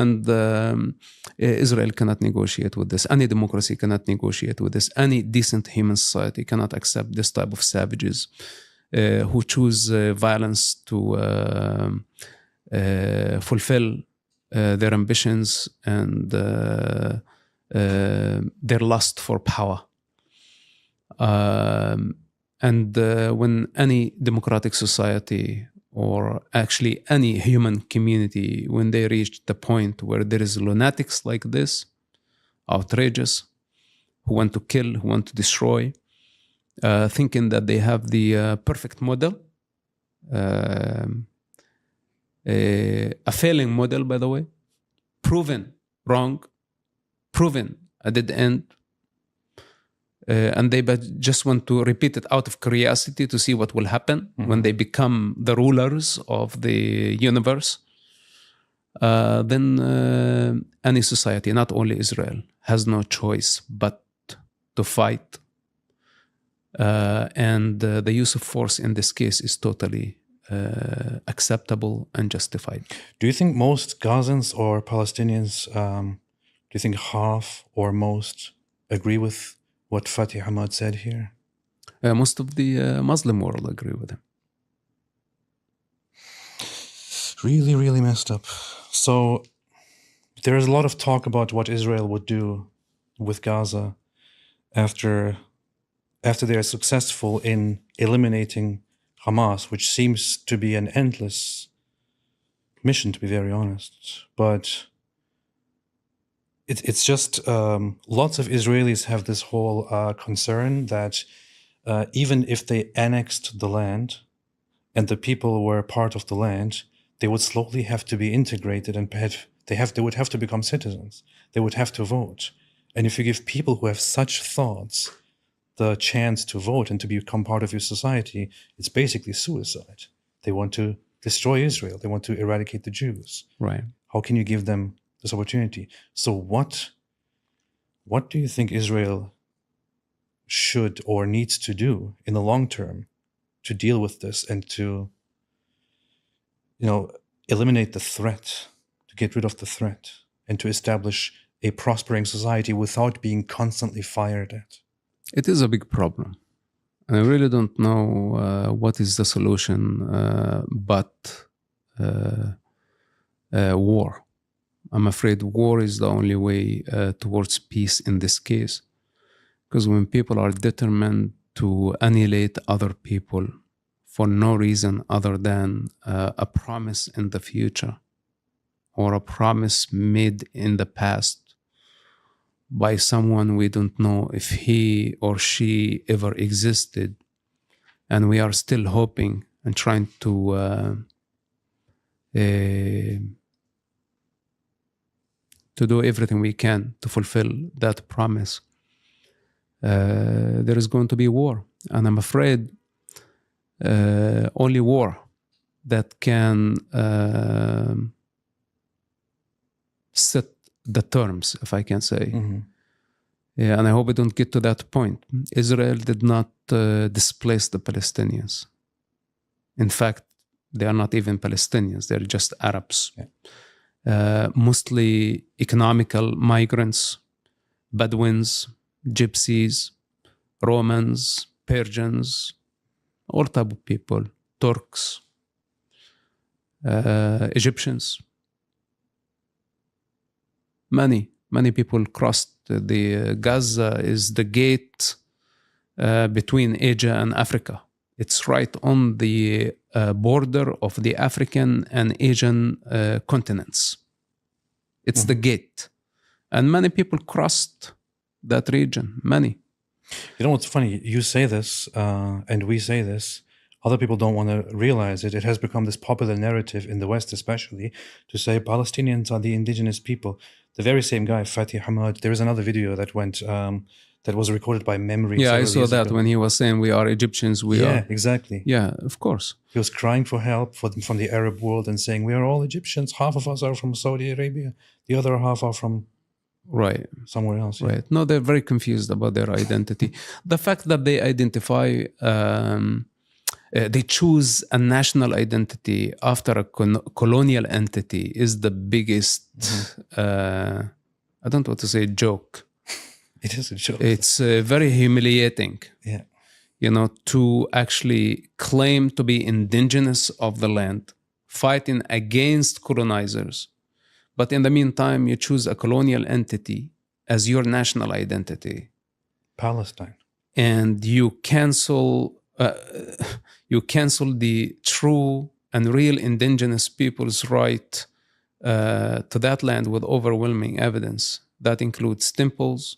and Israel cannot negotiate with this. Any democracy cannot negotiate with this. Any decent human society cannot accept this type of savages who choose violence to fulfill their ambitions and their lust for power. And when any democratic society, or actually any human community, when they reach the point where there is lunatics like this, outrageous, who want to kill, who want to destroy, thinking that they have the perfect model, a failing model, by the way, proven wrong, proven a dead end, and they just want to repeat it out of curiosity to see what will happen when they become the rulers of the universe. Then any society, not only Israel, has no choice but to fight. And the use of force in this case is totally acceptable and justified. Do you think most Gazans or Palestinians, do you think half or most agree with what Fatih Hamad said here? Most of the Muslim world agree with him. Really, really messed up. So there is a lot of talk about what Israel would do with Gaza after they are successful in eliminating Hamas, which seems to be an endless mission, to be very honest. But it's just lots of Israelis have this whole concern that even if they annexed the land and the people were part of the land, they would slowly have to be integrated and they would have to become citizens. They would have to vote. And if you give people who have such thoughts the chance to vote and to become part of your society, it's basically suicide. They want to destroy Israel. They want to eradicate the Jews. Right. How can you give them this opportunity? So what do you think Israel should or needs to do in the long term to deal with this and to, eliminate the threat, to get rid of the threat, and to establish a prospering society without being constantly fired at? It is a big problem. And I really don't know what is the solution, but war. I'm afraid war is the only way towards peace in this case. Because when people are determined to annihilate other people for no reason other than a promise in the future or a promise made in the past by someone we don't know if he or she ever existed, and we are still hoping and trying to do everything we can to fulfill that promise, there is going to be war. And I'm afraid only war that can set the terms, if I can say. Mm-hmm. Yeah, and I hope we don't get to that point. Israel did not displace the Palestinians. In fact, they are not even Palestinians. They're just Arabs. Yeah. Mostly economical migrants, Bedouins, Gypsies, Romans, Persians, all type of people, Turks, Egyptians. Many people crossed the Gaza is the gate between Asia and Africa. It's right on the border of the African and Asian continents. It's the gate. And many people crossed that region, many. You know what's funny? You say this, and we say this. Other people don't want to realize it. It has become this popular narrative in the West, especially, to say Palestinians are the indigenous people. The very same guy, Fatih Hamad, there is another video that went, that was recorded by memory. Yeah, I saw that when he was saying we are Egyptians. Yeah, exactly. Yeah, of course. He was crying for help from the Arab world and saying, we are all Egyptians. Half of us are from Saudi Arabia. The other half are from somewhere else. Yeah. Right. No, they're very confused about their identity. The fact that they identify, they choose a national identity after a colonial entity is the biggest, I don't want to say joke. It is a joke. It's very humiliating. Yeah. To actually claim to be indigenous of the land, fighting against colonizers. But in the meantime, you choose a colonial entity as your national identity. Palestine. And you cancel the true and real indigenous people's right to that land with overwhelming evidence. That includes temples,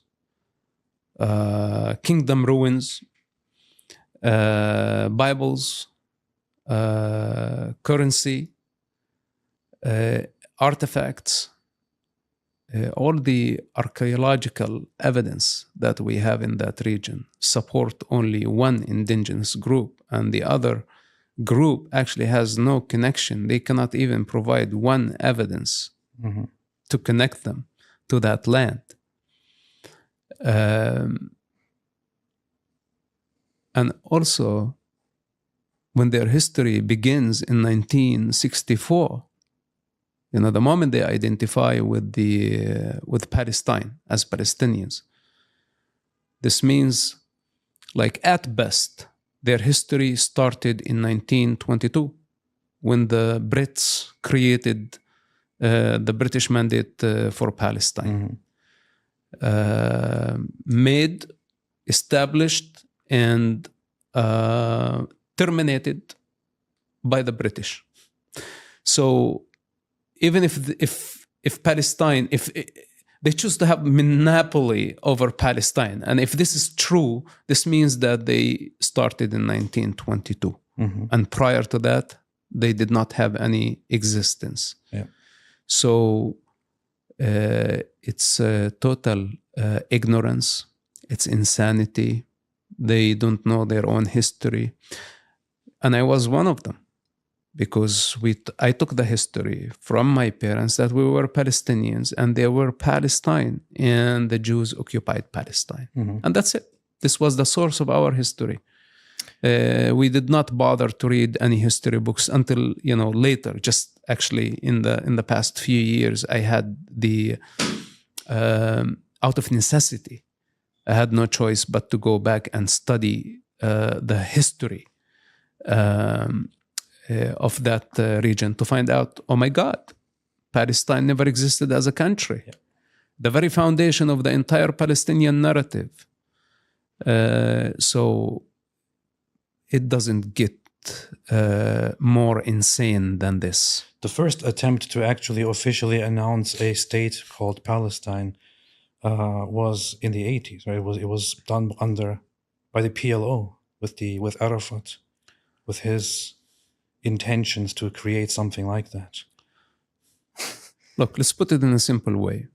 kingdom ruins, Bibles, currency, artifacts, all the archaeological evidence that we have in that region support only one indigenous group, and the other group actually has no connection. They cannot even provide one evidence to connect them to that land. And also, when their history begins in 1964, the moment they identify with Palestine as Palestinians, this means, like at best, their history started in 1922, when the Brits created the British Mandate for Palestine. Made, established, and terminated by the British. So even if Palestine, if They choose to have monopoly over Palestine. And if this is true, this means that they started in 1922. And prior to that, they did not have any existence. Yeah. So it's total ignorance. It's insanity. They don't know their own history. And I was one of them, because I took the history from my parents that we were Palestinians and they were Palestine, and the Jews occupied Palestine. And that's it. This was the source of our history. We did not bother to read any history books until later. Just actually in the past few years, I had the out of necessity, I had no choice but to go back and study the history of that region, to find out, oh my God, Palestine never existed as a country. The very foundation of the entire Palestinian narrative. So it doesn't get more insane than this. The first attempt to actually officially announce a state called Palestine was in the 80s, right? It was done by the PLO with Arafat, with his intentions to create something like that. Look, let's put it in a simple way.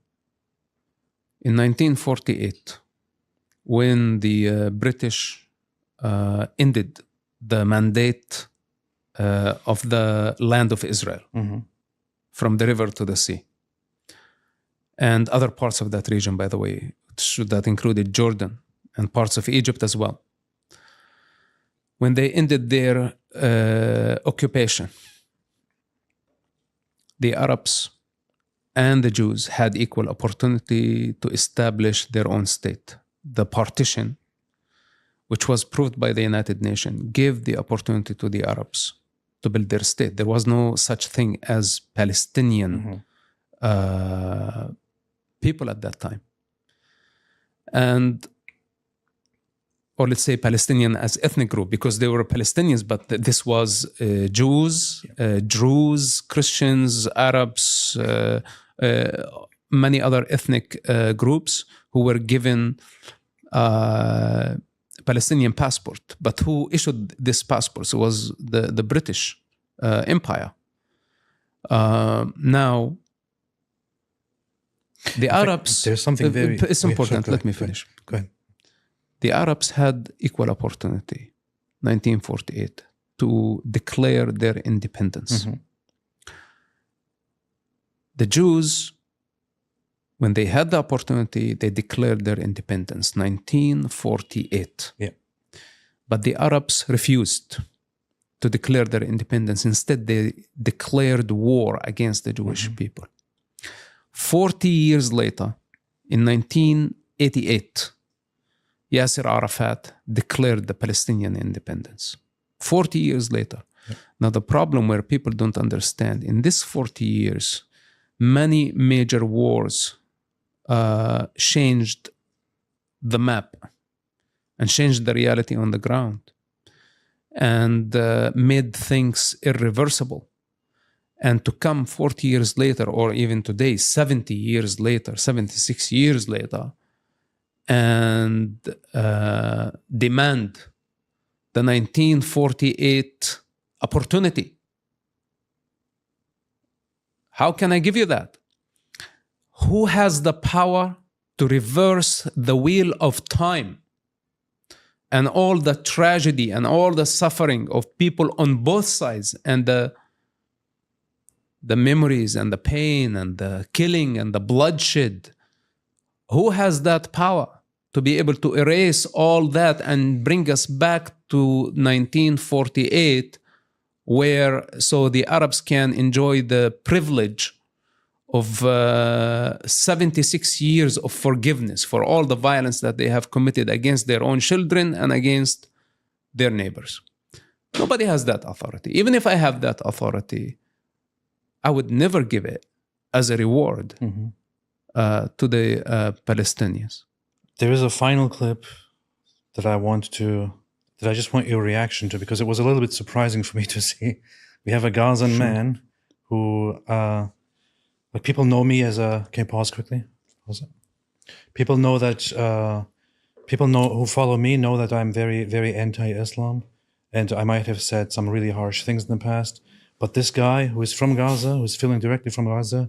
In 1948, when the British ended the mandate of the land of Israel from the river to the sea, and other parts of that region, by the way, that included Jordan and parts of Egypt as well. When they ended their occupation, the Arabs and the Jews had equal opportunity to establish their own state. The partition, which was proved by the United Nations, gave the opportunity to the Arabs to build their state. There was no such thing as Palestinian people at that time. Or let's say Palestinian as ethnic group, because they were Palestinians, but this was Jews, Druze, Christians, Arabs, many other ethnic groups who were given Palestinian passport. But who issued this passport? It was the British Empire. Now, the Arabs... There's something very... It's important. Let me finish. Go ahead. The Arabs had equal opportunity, 1948, to declare their independence. The Jews, when they had the opportunity, they declared their independence, 1948. Yeah. But the Arabs refused to declare their independence. Instead, they declared war against the Jewish people. 40 years later, in 1988, Yasser Arafat declared the Palestinian independence. 40 years later. Yeah. Now, the problem where people don't understand, in this 40 years, many major wars changed the map and changed the reality on the ground and made things irreversible. And to come 40 years later, or even today, 70 years later, 76 years later, and demand the 1948 opportunity. How can I give you that? Who has the power to reverse the wheel of time and all the tragedy and all the suffering of people on both sides, and the memories and the pain and the killing and the bloodshed? Who has that power to be able to erase all that and bring us back to 1948, so the Arabs can enjoy the privilege of 76 years of forgiveness for all the violence that they have committed against their own children and against their neighbors? Nobody has that authority. Even if I have that authority, I would never give it as a reward to the Palestinians. There is a final clip that I just want your reaction to, because it was a little bit surprising for me to see. We have a Gazan man who, like, people know me as a, can you pause quickly? People know that people who follow me know that I'm very, very anti-Islam, and I might have said some really harsh things in the past. But this guy who is from Gaza, who's filming directly from Gaza,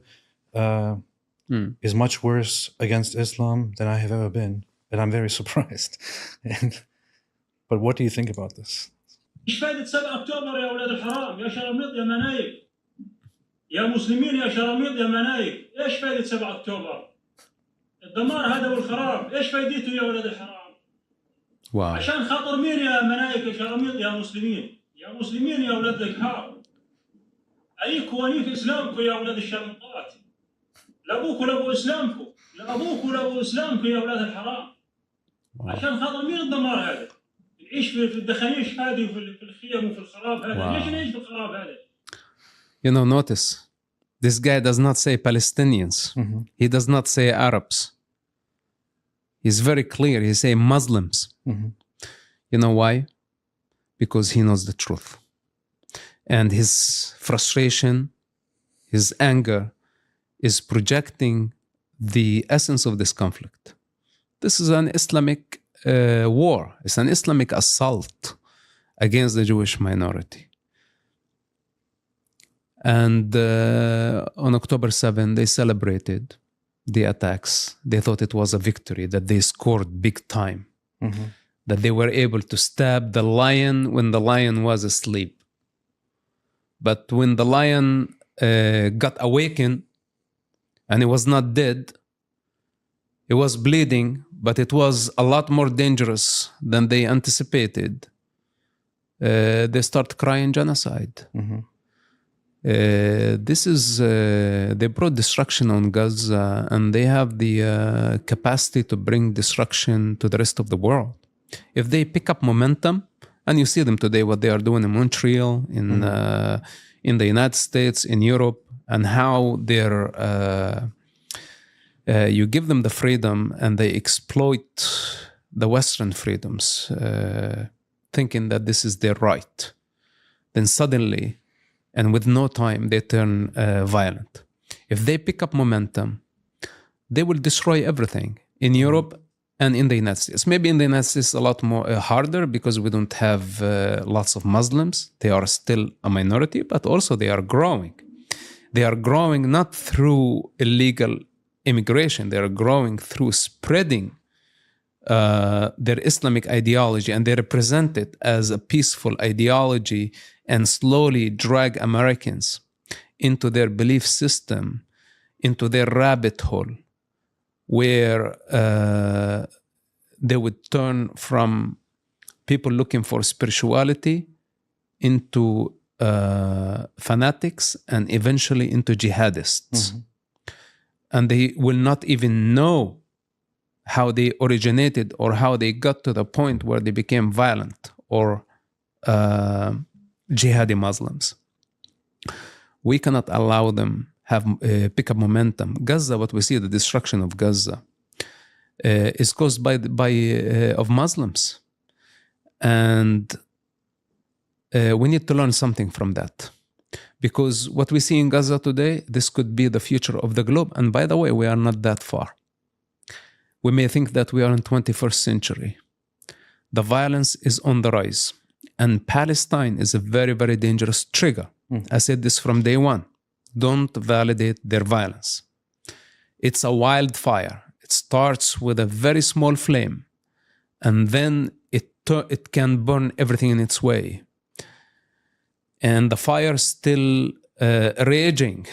is much worse against Islam than I have ever been, and I'm very surprised. But what do you think about this? ايش فائدة 7 اكتوبر يا اولاد الحرام يا شراميط يا منايك يا مسلمين يا شراميط يا منايك ايش فائدة 7 اكتوبر الدمار هذا والخراب ايش فائدته يا اولاد الحرام Wow. عشان خاطر مين يا منايك يا شراميط يا مسلمين يا اولاد الحرام ايك ونيك اسلامكم يا اولاد الشرمطات لابوك ولابو اسلامكم لابوك ولابو اسلامكم يا اولاد الحرام عشان خاطر مين الدمار هذا نعيش في الدخانيش هذه وفي الخيم وفي الخراب هذا ليش نعيش في الخراب هذا You know, notice, this guy does not say Palestinians. He does not say Arabs. He's very clear. He say Muslims. You know why? Because he knows the truth. And his frustration, his anger is projecting the essence of this conflict. This is an Islamic war. It's an Islamic assault against the Jewish minority. And on October 7, they celebrated the attacks. They thought it was a victory, that they scored big time, that they were able to stab the lion when the lion was asleep. But when the lion got awakened and he was not dead, he was bleeding, but it was a lot more dangerous than they anticipated. They start crying genocide. This is they brought destruction on Gaza, and they have the capacity to bring destruction to the rest of the world. If they pick up momentum, and you see them today, what they are doing in Montreal, in the United States, in Europe, and how they're you give them the freedom and they exploit the Western freedoms, thinking that this is their right. Then suddenly, and with no time, they turn violent. If they pick up momentum, they will destroy everything in Europe and in the United States. Maybe in the United States a lot more harder because we don't have lots of Muslims. They are still a minority, but also they are growing. They are growing not through illegal immigration. They are growing through spreading their Islamic ideology, and they represent it as a peaceful ideology and slowly drag Americans into their belief system, into their rabbit hole, where they would turn from people looking for spirituality into fanatics and eventually into jihadists. And they will not even know how they originated or how they got to the point where they became violent or jihadi Muslims. We cannot allow them have pick up momentum. Gaza, what we see, the destruction of Gaza, is caused by of Muslims, and we need to learn something from that. Because what we see in Gaza today, this could be the future of the globe. And by the way, we are not that far. We may think that we are in 21st century. The violence is on the rise. And Palestine is a very, very dangerous trigger. I said this from day one. Don't validate their violence. It's a wildfire. It starts with a very small flame. And then it can burn everything in its way. And the fire is still raging.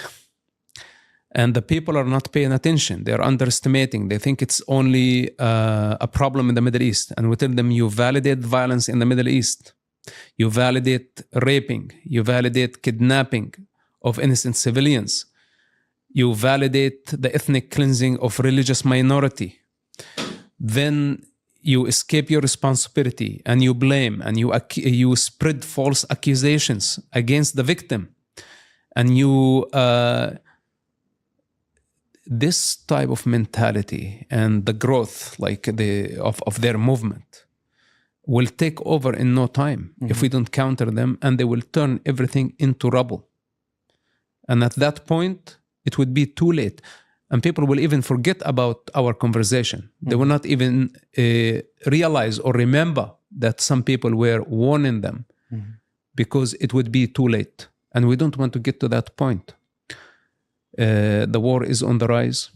And the people are not paying attention. They are underestimating. They think it's only a problem in the Middle East. And we tell them, you validate violence in the Middle East. You validate raping. You validate kidnapping of innocent civilians. You validate the ethnic cleansing of religious minority. Then you escape your responsibility and you blame and you spread false accusations against the victim. And you, this type of mentality and the growth like of their movement will take over in no time if we don't counter them, and they will turn everything into rubble. And at that point, it would be too late. And people will even forget about our conversation. They will not even realize or remember that some people were warning them because it would be too late. And we don't want to get to that point. The war is on the rise.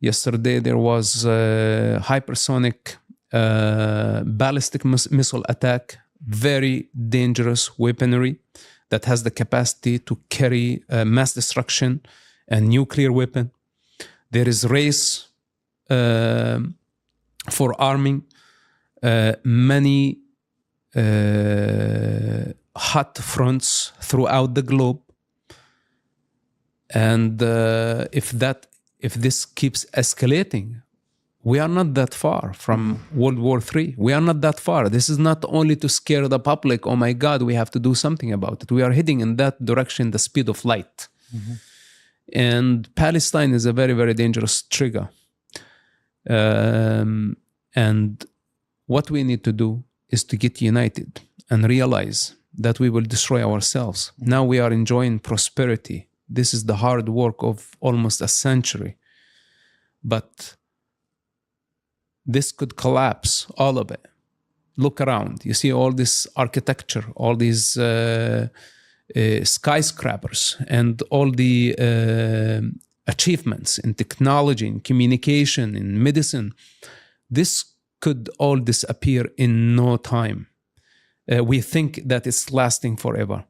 Yesterday, there was a hypersonic ballistic missile attack, very dangerous weaponry that has the capacity to carry mass destruction and nuclear weapon. There is race for arming many hot fronts throughout the globe. And if this keeps escalating, we are not that far from World War III. We are not that far. This is not only to scare the public, oh my God, we have to do something about it. We are heading in that direction, the speed of light. And Palestine is a very, very dangerous trigger. And what we need to do is to get united and realize that we will destroy ourselves. Now we are enjoying prosperity. This is the hard work of almost a century. But this could collapse, all of it. Look around. You see all this architecture, all these skyscrapers, and all the achievements in technology, in communication, in medicine. This could all disappear in no time. We think that it's lasting forever.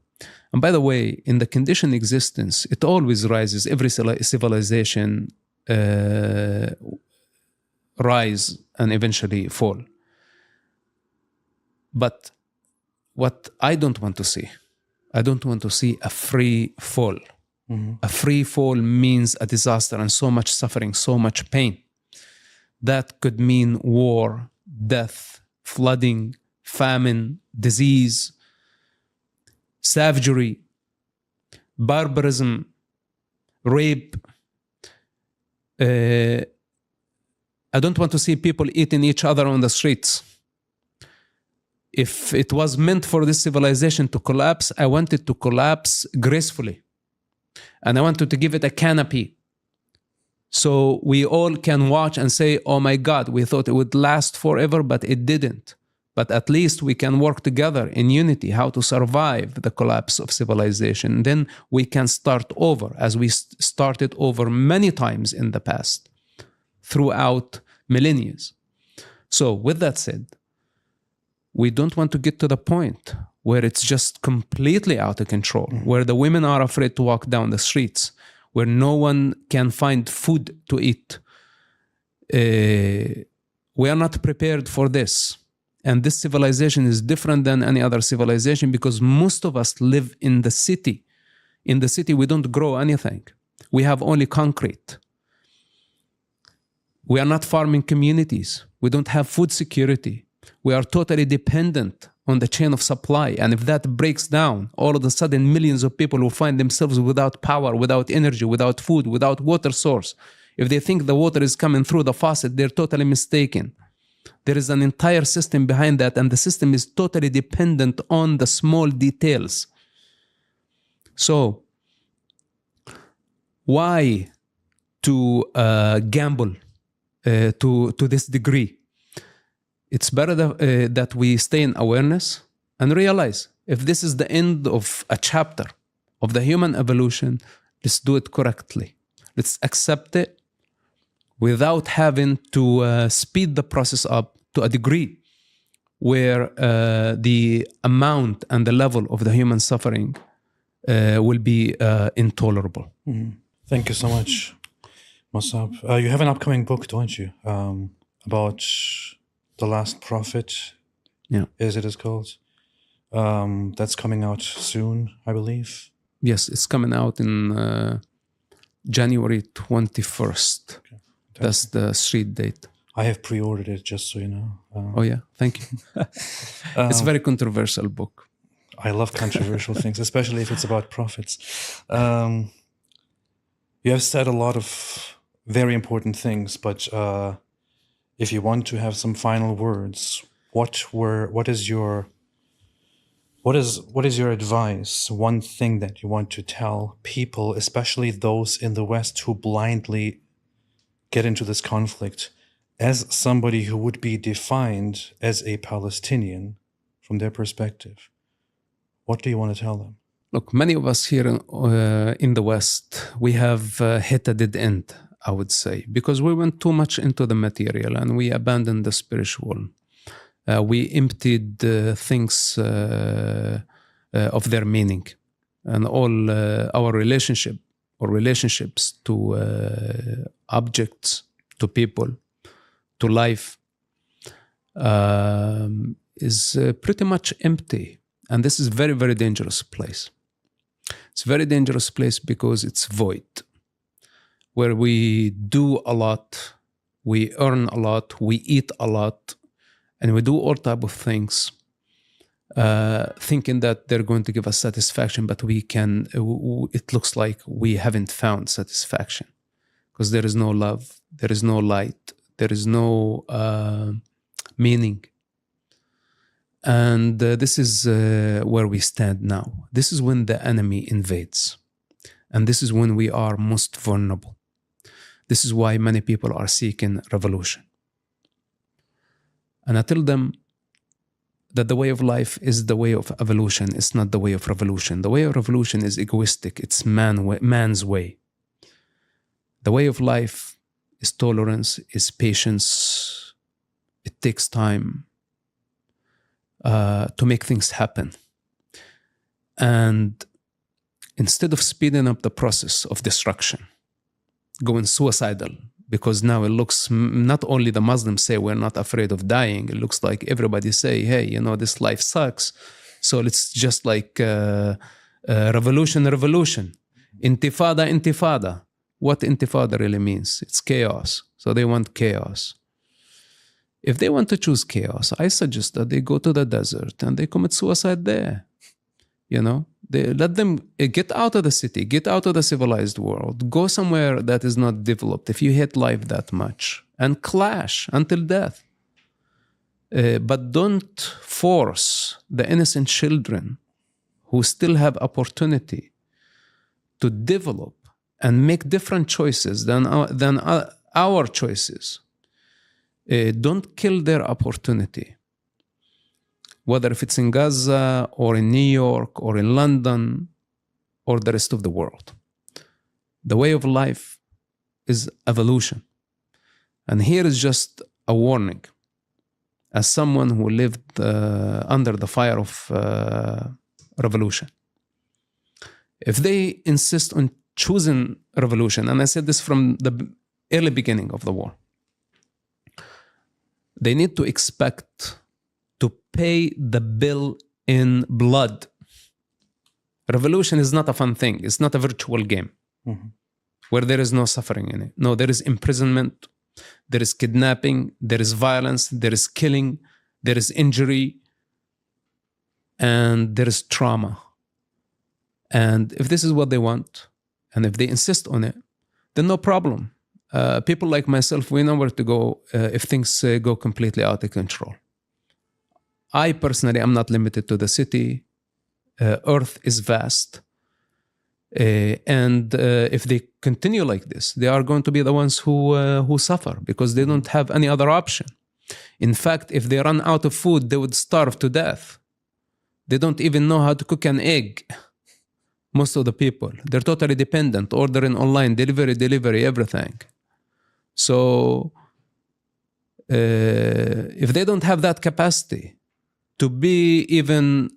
And by the way, in the conditioned existence, it always rises. Every civilization rise and eventually fall. But what I don't want to see, I don't want to see a free fall. A free fall means a disaster and so much suffering, so much pain. That could mean war, death, flooding, famine, disease, savagery, barbarism, rape. I don't want to see people eating each other on the streets. If it was meant for this civilization to collapse, I want it to collapse gracefully. And I wanted to give it a canopy. So we all can watch and say, oh my God, we thought it would last forever, but it didn't. But at least we can work together in unity, how to survive the collapse of civilization. Then we can start over, as we started over many times in the past, throughout millennia. So with that said, we don't want to get to the point where it's just completely out of control, where the women are afraid to walk down the streets, where no one can find food to eat. We are not prepared for this. And this civilization is different than any other civilization because most of us live in the city. In the city, we don't grow anything. We have only concrete. We are not farming communities. We don't have food security. We are totally dependent on the chain of supply. And if that breaks down, all of a sudden millions of people will find themselves without power, without energy, without food, without water source. If they think the water is coming through the faucet, they're totally mistaken. There is an entire system behind that, and the system is totally dependent on the small details. So, why to gamble to this degree? It's better that we stay in awareness and realize if this is the end of a chapter of the human evolution, let's do it correctly. Let's accept it without having to speed the process up to a degree where the amount and the level of the human suffering will be intolerable. Thank you so much, Mosab. You have an upcoming book, don't you? About the last prophet, as it is called. That's coming out soon, I believe. Yes, it's coming out in January 21st. Okay. That's the street date. I have pre-ordered it, just so you know. Oh yeah, thank you. It's a very controversial book. I love controversial things, especially if it's about prophets. You have said a lot of very important things, but if you want to have some final words, what is your advice? One thing that you want to tell people, especially those in the West who blindly get into this conflict as somebody who would be defined as a Palestinian from their perspective, what do you want to tell them? Look, many of us here in the West, we have hit a dead end, I would say, because we went too much into the material and we abandoned the spiritual. We emptied things of their meaning, and all our relationships to objects, to people, to life is pretty much empty. And this is a very, very dangerous place. It's a very dangerous place because it's void, where we do a lot, we earn a lot, we eat a lot, and we do all type of things, thinking that they're going to give us satisfaction, but it looks like we haven't found satisfaction because there is no love, there is no light, there is no meaning. And this is where we stand now. This is when the enemy invades. And this is when we are most vulnerable. This is why many people are seeking revolution. And I tell them that the way of life is the way of evolution. It's not the way of revolution. The way of revolution is egoistic. It's man's way. The way of life is tolerance, is patience. It takes time to make things happen. And instead of speeding up the process of destruction, going suicidal, because now it looks, not only the Muslims say we're not afraid of dying, it looks like everybody say, hey, this life sucks, so it's just like revolution. Intifada. What intifada really means? It's chaos. So they want chaos. If they want to choose chaos, I suggest that they go to the desert and they commit suicide there. They let them get out of the city, get out of the civilized world, go somewhere that is not developed if you hate life that much, and clash until death. But don't force the innocent children who still have opportunity to develop and make different choices than our choices. Don't kill their opportunity, whether if it's in Gaza or in New York or in London or the rest of the world. The way of life is evolution. And here is just a warning. As someone who lived under the fire of revolution, if they insist on choosing revolution, and I said this from the early beginning of the war, they need to expect to pay the bill in blood. Revolution is not a fun thing. It's not a virtual game where there is no suffering in it. No, there is imprisonment, there is kidnapping, there is violence, there is killing, there is injury, and there is trauma. And if this is what they want, and if they insist on it, then no problem. People like myself, we know where to go if things go completely out of control. I personally am not limited to the city. Earth is vast. And if they continue like this, they are going to be the ones who suffer because they don't have any other option. In fact, if they run out of food, they would starve to death. They don't even know how to cook an egg. Most of the people, they're totally dependent, ordering online, delivery, everything. So if they don't have that capacity to be even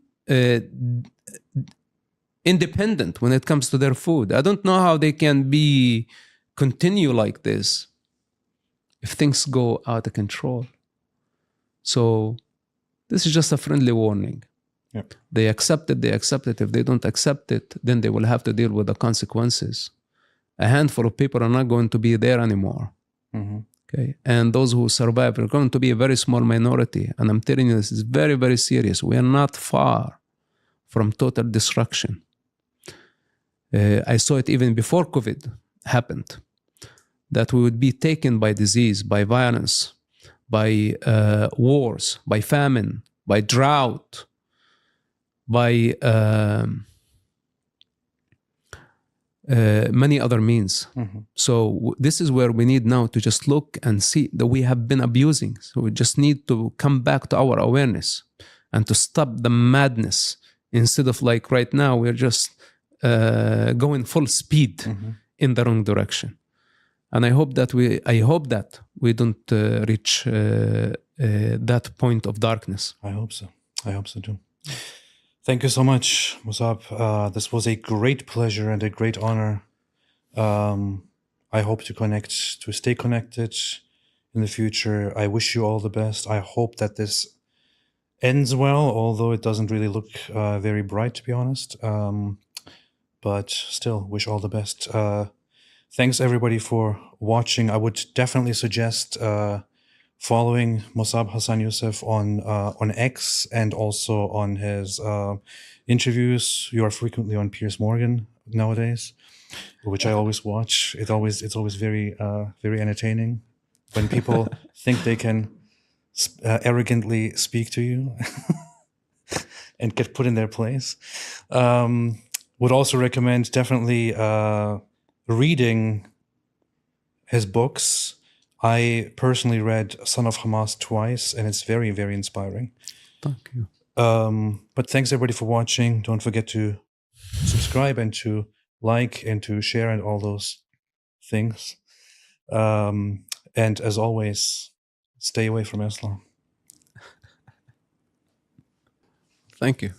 independent when it comes to their food, I don't know how they can continue like this if things go out of control. So this is just a friendly warning. Yep. They accept it. If they don't accept it, then they will have to deal with the consequences. A handful of people are not going to be there anymore. Okay, and those who survive are going to be a very small minority. And I'm telling you, this is very, very serious. We are not far from total destruction. I saw it even before COVID happened, that we would be taken by disease, by violence, by wars, by famine, by drought, by many other means. So this is where we need now to just look and see that we have been abusing. So we just need to come back to our awareness and to stop the madness, instead of like right now we're just going full speed in the wrong direction. And I hope that we don't reach that point of darkness. I hope so. I hope so too. Thank you so much, Mosab. This was a great pleasure and a great honor. I hope to stay connected in the future. I wish you all the best. I hope that this ends well, although it doesn't really look very bright, to be honest. But still, wish all the best. Thanks everybody for watching. I would definitely suggest following Mosab Hassan Yousef on X and also on his interviews. You are frequently on Piers Morgan nowadays, which I always watch. It's always very very entertaining when people think they can arrogantly speak to you and get put in their place. Would also recommend definitely reading his books. I personally read Son of Hamas twice, and it's very, very inspiring. Thank you. But thanks everybody for watching. Don't forget to subscribe and to like and to share and all those things. And as always, stay away from Islam. Thank you.